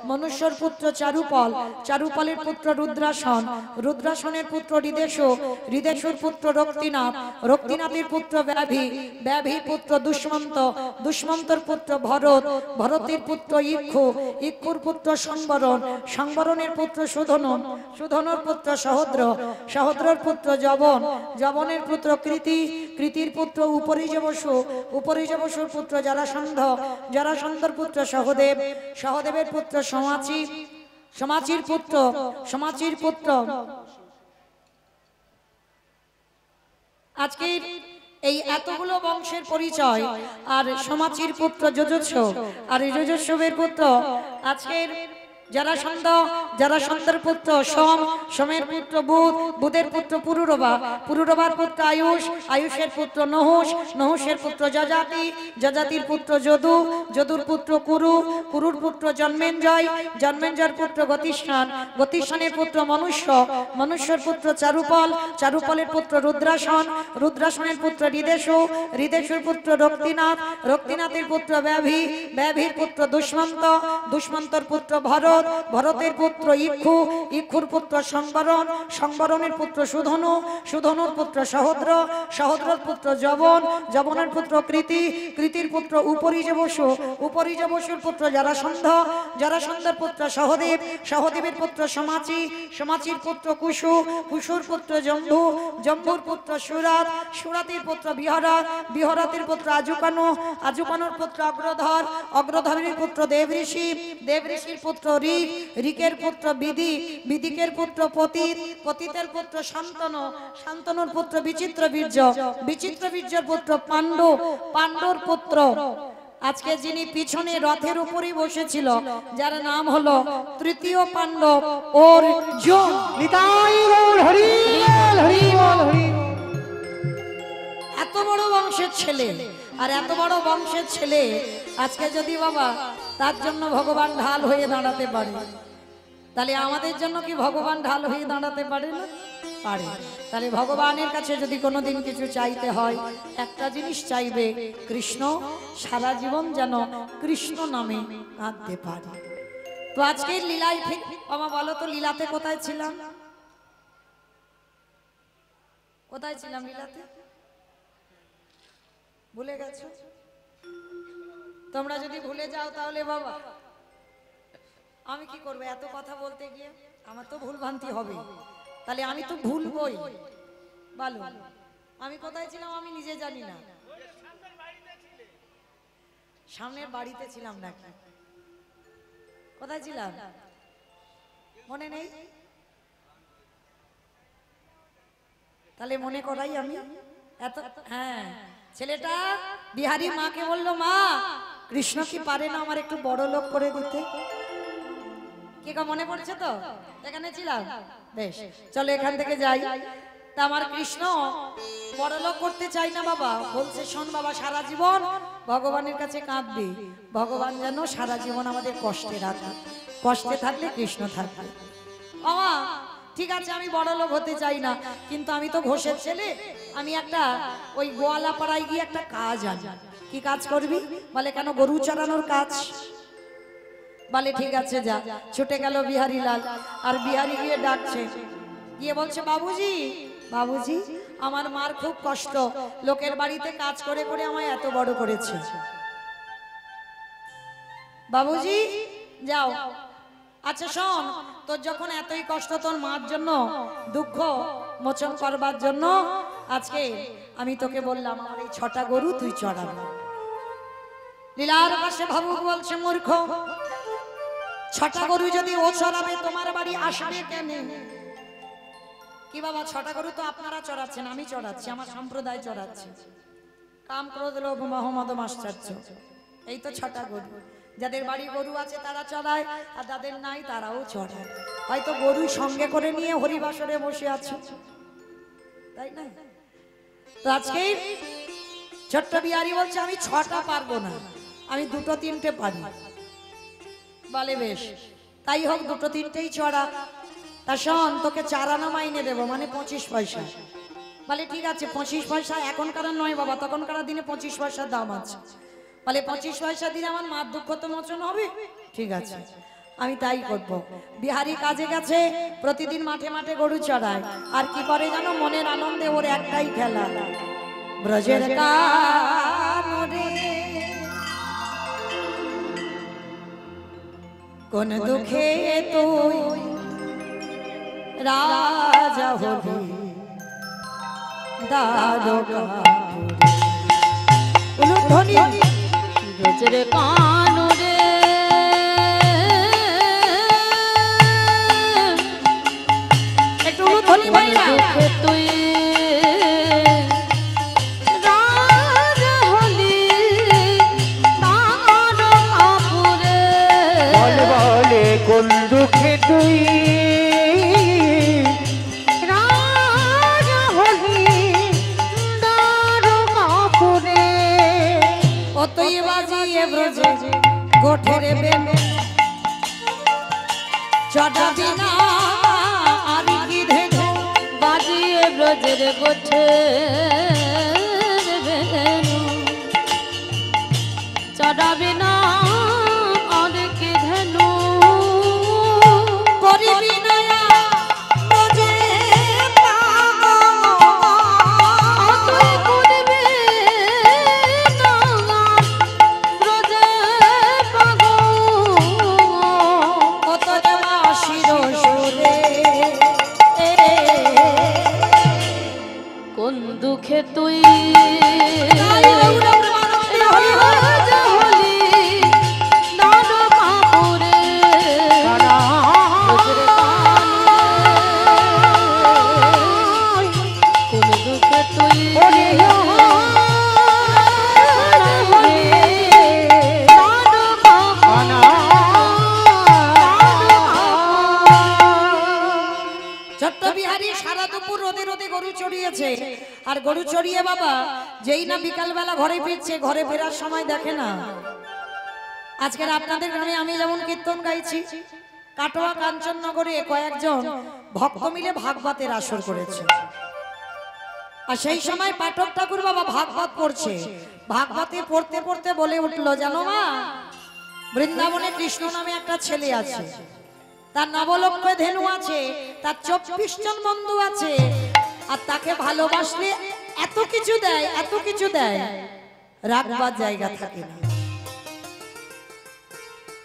মনুষ্যর পুত্র চারুপল, চারুপলের পুত্র রুদ্রাসন, রুদ্রাসনের পুত্র হৃদেশু, হৃদেশুর পুত্র রক্তিনাথ, রক্তিনাথের পুত্র ব্যাভি, ব্যাভির পুত্র দুষ্মন্ত, দুষ্মন্তর পুত্র ভরত, ভরতের পুত্র ইক্ষু, ইক্ষুর পুত্র সংবরণ, সংবরণের পুত্র সুধনন, সুধনর পুত্র সহদ্র, সহদ্রর পুত্র যবন, যবনের পুত্র কৃতি, কৃতির পুত্র উপরিজবসু, উপরিজবসুর পুত্র জরাসন্ধ, জরাসন্ধর পুত্র সহদেব, সহদেবের পুত্র সমাচি, সমাচির পুত্র, সমাচির পুত্র। আজকে এই এতগুলো বংশের পরিচয়, আর সমাচির পুত্র যজস্ব, আর যজস্বের পুত্র আজকের জরাসন্ধ, জরাসন্ধের পুত্র সোম, সোমের পুত্র বুধ, বুধের পুত্র পুরুরবা, পুরুরবার পুত্র আয়ুষ, আয়ুষের পুত্র নহুষ, নহুষের পুত্র যজাতি, যজাতির পুত্র যদু, যদুর পুত্র কুরু, কুরুর পুত্র জন্মেঞ্জয়, জন্মেঞ্জয়ের পুত্র গতিষ্ঠান, গতিষ্ঠানের পুত্র মনুষ্য, মনুষ্যের পুত্র চারুপল, চারুপলের পুত্র রুদ্রাসন, রুদ্রাসনের পুত্র হৃদেশু, হৃদেশুর পুত্র রক্তিনাথ, রক্তিনাথের পুত্র ব্যাভি, ব্যাভির পুত্র দুষ্মন্ত, দুষ্মন্তর পুত্র ভরত, ভরতের পুত্র ইক্ষু, ইক্ষুর পুত্র সংবরণ, সংবরণের পুত্র সুধনু, সুধনুর পুত্র সহদ্র, সহদ্রর পুত্র যবন, যবনের পুত্র কৃতি, কৃতির পুত্র উপরিজবসু, উপরিজবসুর পুত্র জরাসন্ধ, জরাসন্ধের পুত্র সহদেব, সহদেবের পুত্র সমাচি, সমাচির পুত্র কুশু, কুশুর পুত্র জম্বু, জম্বুর পুত্র সুরাত, সুরাতের পুত্র বিহরাত, বিহরাতের পুত্র আজুকানু, আজুকানুর পুত্র অগ্রধর, অগ্রধরের পুত্র দেবঋষি, দেবঋষির পুত্র ঋক, ঋকের পুত্র বিধি, বিদিকের পুত্র পতিত, পতিতের পুত্র শান্তনু, শান্তনুর পুত্র বিচিত্র বীর্য, বিচিত্র বীর্যের পুত্র পাণ্ডু, পাণ্ডুর পুত্র আজকে যিনি পিছনে রথের উপরই বসেছিল, যার নাম হলো তৃতীয় পাণ্ডব অর্জুন। নিতাই গৌর হরি বল, হরি বল, হরি বল। এত বড় বংশের ছেলে, আর এত বড় বংশের ছেলে আজকে যদি বাবা তার জন্য ভগবান ঢাল হয়ে দাঁড়াতে পারে, তাহলে আমাদের জন্য কি ভগবান ঢাল হয়ে দাঁড়াতে পারে না? পারে। তাহলে ভগবানের কাছে যদি কোনোদিন কিছু চাইতে হয়, একটা জিনিস চাইবে, কৃষ্ণ, সারা জীবন যেন কৃষ্ণ নামে কাঁদতে পারে। তো আজকের লীলায় ফির বাবা বলো তো, লীলাতে কোথায় ছিলাম? কোথায় ছিলাম লীলাতে? ভুলে গেছো? তোমরা যদি ভুলে যাও তাহলে বাবা আমি কি করবো? এত কথা বলতে গিয়ে আমার তো ভুল ভ্রান্তি হবে, তাহলে আমি তো ভুলবই। বলো আমি কোথায় ছিলাম? আমি নিজে জানি না। সামনের বাড়িতে ছিলাম নাকি? কোথায় ছিলাম মনে নেই? তাহলে মনে করাই আমি এত। হ্যাঁ, ছেলেটা বিহারী মাকে বললো, মা কৃষ্ণ কি পারে না আমার একটু বড় লোক করে দিতে? কি মনে পড়ছে তো? এখানে ছিলাম, বেশ চলো এখান থেকে যাই। তা আমার কৃষ্ণ বড়লোক করতে চাই না বাবা, বলছে শোন বাবা, সারা জীবন ভগবানের কাছে কাঁদবি, ভগবান যেন সারা জীবন আমাদের কষ্টে রাখে, কষ্টে থাকলে কৃষ্ণ থাকবে। বাবা ঠিক আছে, আমি বড়লোক হতে চাই না, কিন্তু আমি তো ঘোষের ছেলে, আমি একটা ওই গোয়ালাপাড়ায় গিয়ে একটা কাজ আছে। কি কাজ করবি? বলে কেন? গরু চড়ানোর কাজ। বলে ঠিক আছে যা। ছুটে গেল বিহারী লাল, আর বিহারী গিয়ে ডাকছে, গিয়ে বলছে বাবুজি, বাবুজি আমার মার খুব কষ্ট, লোকের বাড়িতে কাজ করে করে আমায় এত বড় করেছে, বাবুজি যাও। আচ্ছা শোন, তোর যখন এতই কষ্ট তোর মার জন্য, দুঃখ মোচন করবার জন্য আজকে আমি তোকে বললাম আমার এই 6টা গরু তুই চড়াবি। লীলার পাশে ভাবুক বলছে মূর্খ, 6টা গরু যদি ও চড়াবে তোমার বাড়ি আসবে কেন? কি বাবা 6টা গরু তো আপনারা চড়াচ্ছেন, আমি চড়াচ্ছি, আমার সম্প্রদায় চড়াচ্ছে। কাম ক্রোধ লোভ মোহ মদ মাশ্চর্য, এই তো 6টা গরু। যাদের বাড়ি গরু আছে তারা চড়ায়, আর যাদের নাই তারাও চড়ায়। হয়তো গরু সঙ্গে করে নিয়ে হরিবাসরে বসে আছো, তাই না? তো আজকে ছোট্ট বিহারী বলছে আমি 6টা পারবো না, আমি 2-3টে পারি। বলে বেশ, তাই হোক, 2-3টেই চড়া। তা শোন, তোকে 4 আনা মাইনে দেবো, মানে 25 পয়সা। বলে ঠিক আছে, 25 পয়সা এখনকার নয় বাবা, তখনকার দিনে 25 পয়সার দাম আছে। বলে 25 পয়সা দিলে আমার মার দুঃখ তো মোচন হবে। ঠিক আছে, আমি তাই করব। বিহারী কাজে গেছে, প্রতিদিন মাঠে মাঠে গরু চড়ায়। আর কি করে জানো? মনের আনন্দে ওর একটাই খেলা, ব্রজের কানরে কোন দুঃখে তুই রাজা হবি দ্বারকা। ব্রজের কানরে একটু ধ্বনি ভাইরা। দুঃখে তুই রাজা হলি দ্বারকাপুরে। বলে বলে কোন দুঃখে তুই রাজা হলি দ্বারকাপুরে। অতই বাজিয়ে ব্রজে গোঠের বেনে চড়াবি না আর কি ধেনু। বাজিয়ে ব্রজের গোঠে চড়াবে না আর কি ধেনু। করিবি না ব্রজে তুই করবে না ব্রজে পাগল। কত দেওয়া শিরোসুরে কোন দুঃখে তুই হরি রাজা হলি দ্বারকাপুরে। ব্রজের কানরে কোন দুঃখে তুই রাজা হলি ছোট্ট বিহারী সারা দুপুর রোদে রোদে গরু চড়িয়েছে। আর গরু চড়িয়ে বাবা যেই না বিকালবেলা ঘরে ফিরছে, ঘরে ফেরার সময় দেখে না। আজকের আপনাদের গ্রামে আমি যেমন কীর্তন গাইছি, কাটোয়া কাঞ্চননগরে কয়েকজন ভক্ত মিলে ভাগবতের আসর করেছে। আর সেই সময় পাঠক ঠাকুর বাবা ভাগবত পড়ছে। ভাগবতে পড়তে পড়তে বলে উঠলো, জানো মা, বৃন্দাবনে কৃষ্ণ নামে একটা ছেলে আছে, তার নবলক্ষ ধেনু আছে, তার 24 জন বন্ধু আছে, আর তাকে ভালোবাসলে এত কিছু দেয়, এত কিছু দেয়, রাখবার জায়গা থাকে না।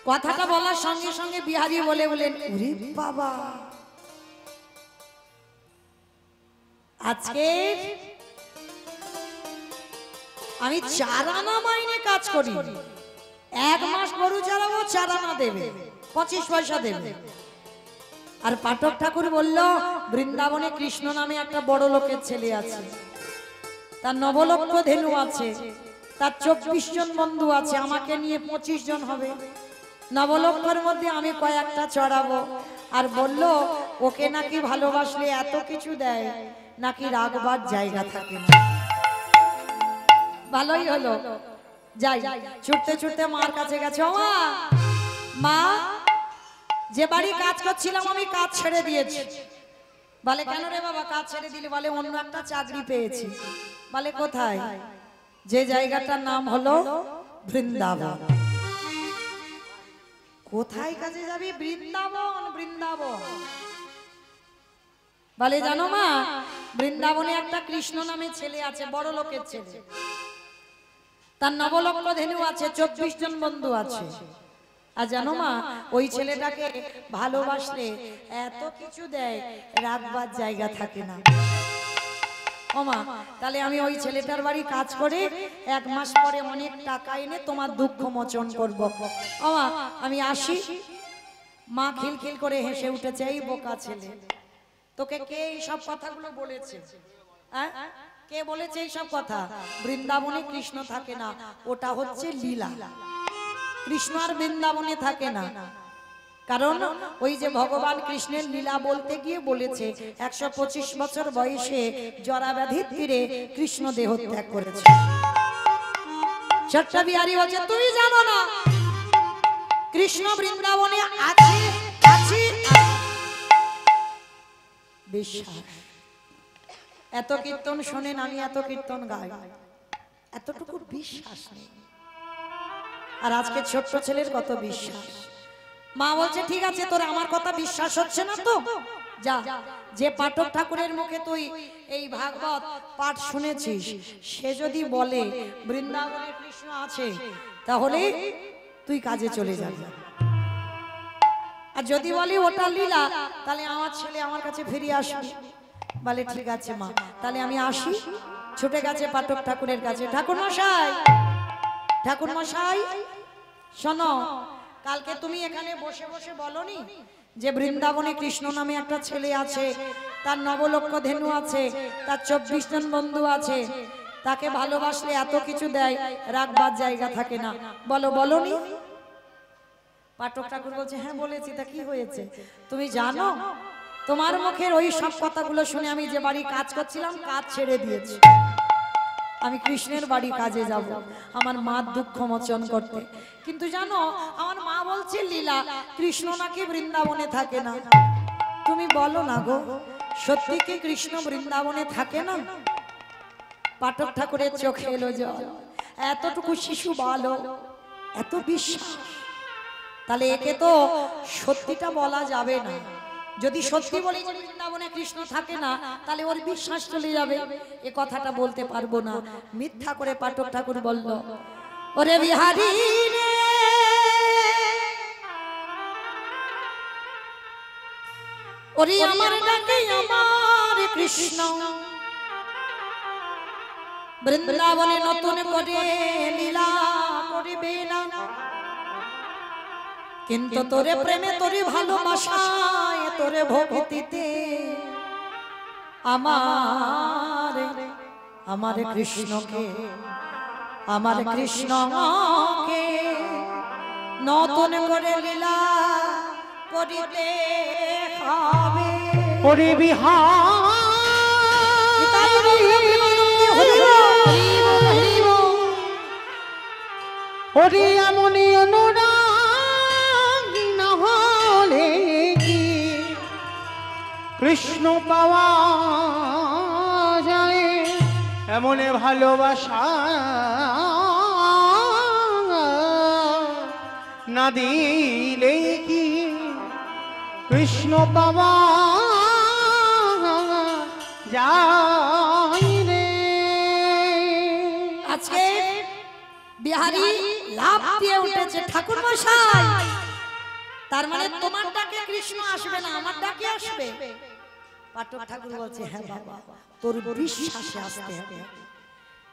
কথাটা বলার সঙ্গে সঙ্গে বিহারী বলে বলেন, ওরে বাবা, আজকে আমি 4 আনা মাইনে কাজ করি, 1 মাস গরু চালাবো, 4 আনা দেবে, 25 পয়সা দেবে। আর পাঠক ঠাকুর বলল, বৃন্দাবনে কৃষ্ণ নামে একটা বড় লোকের ছেলে আছে, তার নবলক্ষ ধেনু আছে, তার 24 জন বন্ধু আছে, আমাকে নিয়ে 25 জন হবে। নবলক্ষের মধ্যে আমি কয়েকটা চড়াবো। আর বলল ওকে নাকি ভালোবাসলে এত কিছু দেয় নাকি রাগবার জায়গা থাকে না। ভালোই হলো, যাই ছুটতে ছুটতে মার কাছে গেছে। ও মা, মা যে বাড়ি কাজ করছিলাম আমি কাজ ছেড়ে দিয়েছি। বলে কেন রে বাবা কাজ ছেড়ে দিলি? বলে অন্য একটা চাকরি পেয়েছি। বলে কোথায়? যে জায়গাটার নাম হলো বৃন্দাবন। কোথায় কাজে যাবি? বৃন্দাবন। বৃন্দাবন বলে জানো মা, বৃন্দাবনে একটা কৃষ্ণ নামে ছেলে আছে, বড় লোকের ছেলে। তার নবলক্ষ ধেনু আছে, 24 জন বন্ধু আছে। আর জানো মা, ওই ছেলেটাকে ভালোবাসলে এত কিছু দেয় রাখবার জায়গা থাকে না। ও মা, তাহলে আমি ওই ছেলেটার বাড়ি কাজ করে 1 মাস পরে অনেক টাকা এনে তোমার দুঃখ মোচন করব। ও মা, আমি আসি। মা খিলখিল করে হেসে উঠেছে, এই বোকা ছেলে, তোকে কে এই সব কথাগুলো বলেছে? কে বলেছে এই সব কথা? বৃন্দাবনে কৃষ্ণ থাকে না, ওটা হচ্ছে লীলা। কৃষ্ণ আর বৃন্দাবনে থাকে না, কারণ ওই যে ভগবান কৃষ্ণের লীলা বলতে গিয়ে বলেছে 125 বছর বয়সে জরাব্যাধির তীরে কৃষ্ণ দেহ ত্যাগ করেছে। ছোট্ট বিহারী বলছে তুমি জানো না কৃষ্ণ বৃন্দাবনে আছে? আছে বিশ্বাস। এত কীর্তন শোনেন, আমি এত কীর্তন গাই, এতটুকু বিশ্বাস নেই। আর আজকে ছোট্ট ছেলের কত বিশ্বাস। মা বলছে ঠিক আছে, তোর আমার কথা বিশ্বাস হচ্ছে না তো যা, যে পাঠক ঠাকুরের মুখে তুই এই ভাগবত পাঠ শুনেছিস সে যদি বলে বৃন্দাবনে কৃষ্ণ আছে, তাহলে তুই কাজে চলে যাবি। আর যদি বলি ওটা লীলা, তাহলে আমার ছেলে আমার কাছে ফিরে আসবে। বলে ঠিক আছে মা, তাহলে আমি আসি। ছুটে গেছে পাঠক ঠাকুরের কাছে। ঠাকুর মশাই, ঠাকুর মশাই শোনো, কালকে তুমি এখানে বসে বসে বলনি যে বৃন্দাবনে কৃষ্ণ নামে একটা ছেলে আছে, তার নবলক্ষ ধেনু আছে, তার 24 জন বন্ধু আছে, তাকে ভালোবাসলে এত কিছু দেয় রাখবার জায়গা থাকে না। বলো, বলনি? পাঠক ঠাকুর বলছে হ্যাঁ বলেছি। তা কি হয়েছে? তুমি জানো তোমার মুখের ওই সব কথাগুলো শুনে আমি যে বাড়ি কাজ করছিলাম কাজ ছেড়ে দিয়েছি। আমি কৃষ্ণের বাড়ি কাজে যাব আমার মার দুঃখ মোচন করতে। কিন্তু জানো আমার মা বলছে লীলা, কৃষ্ণ নাকি বৃন্দাবনে থাকে না। তুমি বলো না গো, সত্যি কি কৃষ্ণ বৃন্দাবনে থাকে না? পাঠক ঠাকুরের চোখে এলো জল। এতটুকু শিশু বালক, এত বিশ্বাস, তাহলে একে তো সত্যিটা বলা যাবে না। যদি সত্যি বলি যে বৃন্দাবনে কৃষ্ণ থাকে না, তাহলে ওর বিশ্বাস চলে যাবে। এ কথাটা বলতে পারবো না। মিথ্যা করে পাঠক ঠাকুর বলল, ওরে বিহারী রে, ওরে আমার ডাকে আমার কৃষ্ণ বৃন্দাবনে নতুন করে লীলা করিবে না। কিন্তু তোরে প্রেমে, তোরে ভালোবাসায়, তোরে ভক্তিতে আমার কৃষ্ণকে, আমার কৃষ্ণকে নতুন করে লীলা করিতে হবে। ওরে বিহারী, ওরে এমনই অনুরাগ না হলে কি কৃষ্ণ পাওয়া যায়? এমন ভালোবাসা না দিলে কি কৃষ্ণ পাওয়া যায় রে? আজকে বিহারী লাভ দিয়ে উঠেছে, ঠাকুর মশাই তার মানে তোমার ডাকে কৃষ্ণ আসবে না, আমার ডাকে আসবে। পাঠক ঠাকুর বলছে হ্যাঁ বাবা, তোর বিশ্বাসে আসতে হবে।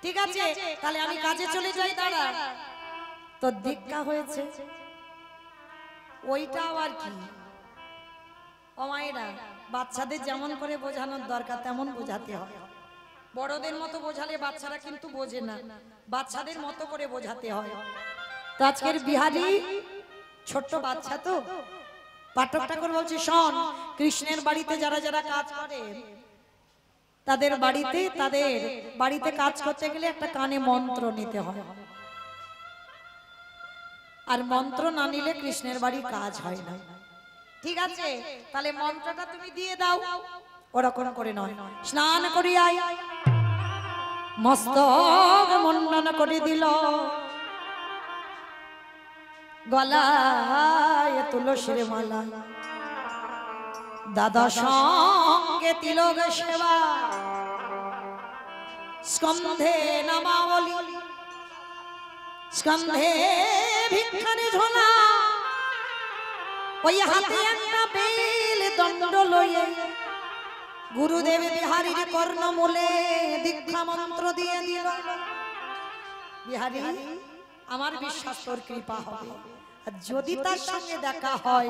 ঠিক আছে, তাহলে আমি কাজে চলে যাই। দাঁড়া, তোর দীক্ষা হয়েছে ওইটা আবার কি? ও মায়েরা, বাচ্চাদের যেমন করে বোঝানোর দরকার তেমন বোঝাতে হয়। বড়দের মতো বোঝালে বাচ্চারা কিন্তু বোঝে না, বাচ্চাদের মতো করে বোঝাতে হয়। তো আজকের বিহারী ছোট্ট বাচ্চা তো পাঠক ঠাকুর বলছে শোন, কৃষ্ণের বাড়িতে যারা যারা কাজ করে তাদের বাড়িতে কাজ করতে গেলে একটা কানে মন্ত্র নিতে হয়, আর মন্ত্র না নিলে কৃষ্ণের বাড়ি কাজ হয় না। ঠিক আছে, তাহলে মন্ত্রটা তুমি দিয়ে দাও। ওরকম করে নয়, স্নান করিয়াই মস্তক মুন্ডন করে দিল, গলায় তুলসীর মালা, দাদা সঙ্গে তিলক সেবা, স্কন্ধে নামাবলী, স্কন্ধে ভিক্ষারি ঝোলা, ওই হাতে একটা বেল দণ্ড লয়ে গুরুদেব বিহারীর কর্ণমূলে দীক্ষা মন্ত্র দিয়ে দিল। বিহারী, আমার বিশ্বাস তোর কৃপা হবে, আর যদি তার সঙ্গে দেখা হয়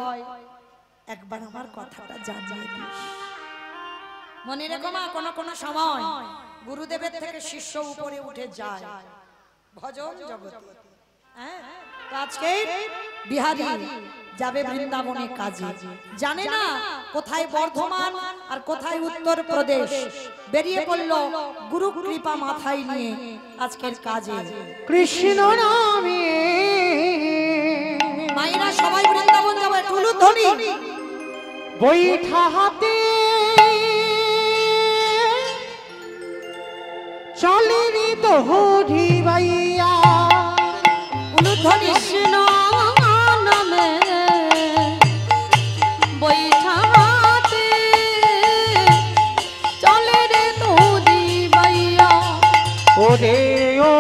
একবার আমার কথাটা জানিয়ে দিস। মনে রেখো মা, কোন সময় গুরুদেবের থেকে শিষ্য উপরে উঠে যায় ভজন জগতে। হ্যাঁ, তো আজকে বিহারী যাবে বৃন্দাবনে কাজে, জানে না কোথায় বর্ধমান আর কোথায় উত্তর প্রদেশ, বেরিয়ে পড়ল গুরু কৃপা মাথায় নিয়ে আজকের কাজে। কৃষ্ণ নামে মায়েরা সবাই বৃন্দাবন যাবে, টুলু ধ্বনি বৈঠা হাতে চলেনি তো হরি ভাইয়া, উলুধ্বনি কৃষ্ণ নামে বৈঠাতে চলে রে তোরি বাইয়া। ওরে ও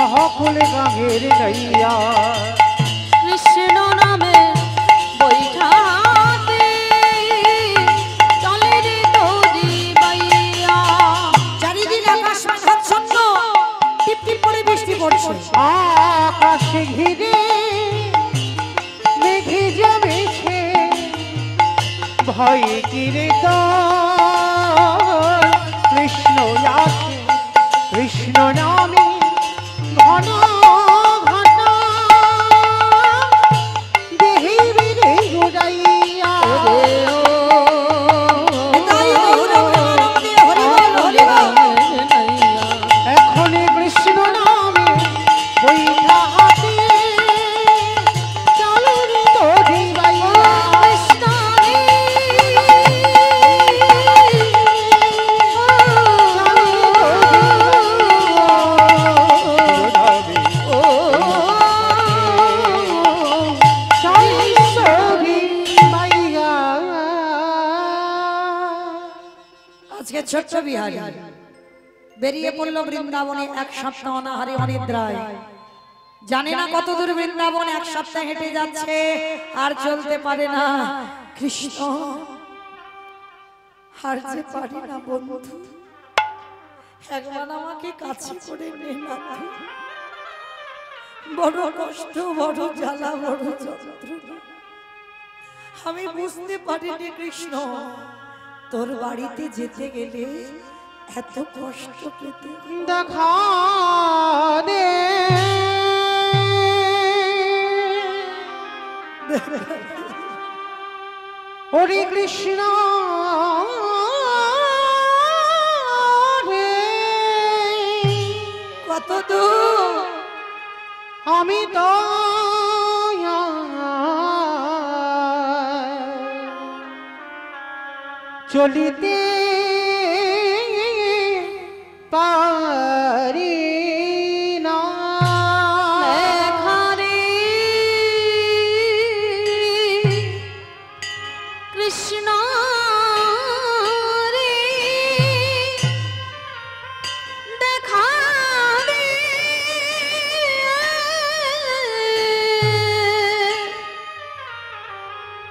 আহকুল গাঙের নৈয়া, কৃষ্ণ নামে বৈঠাতে চলে রে তোরি বাইয়া। চারিদিকে আকাশ মেঘাচ্ছন্ন, টিপ টিপ করে বৃষ্টি পড়ছে। আকাশ ঘিরে মেঘে জমেছে, ভয় কিরে কৃষ্ণ আছে, কৃষ্ণ নামে ঘন ঘন দেহে বিরে উড়াইয়া। নিতাই গৌর প্রেমানন্দে হরি বল, হরি বল। এখন কৃষ্ণ নামে বৈঠা হাতে চলো রে তোরি বাইয়া। আজকে ছোট্ট বিহারী বেরিয়ে পড়লো বৃন্দাবনে এক সপ্তাহ অনাহারে অনিদ্রায়, জানে না কত দূর বৃন্দাবন, এক সপ্তাহ হেঁটে যাচ্ছে আর চলতে পারে না। কৃষ্ণ, আর যে পারি না বন্ধু, একবার আমাকে কাছে করে নে না, বড় কষ্ট, বড় জ্বালা, বড় যন্ত্রণা, আমি বুঝতে পারিনি কৃষ্ণ তোর বাড়িতে যেতে গেলে এত কষ্ট পেতে। দেখা দে হরে কৃষ্ণ রে, কত দূর আমি তো চলিতে পারি না। কৃষ্ণ রে দেখা দে,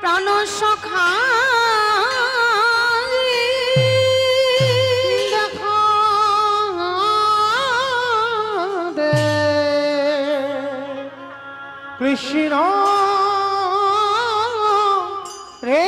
প্রাণ সখা দেখা দে কৃষ্ণ রে।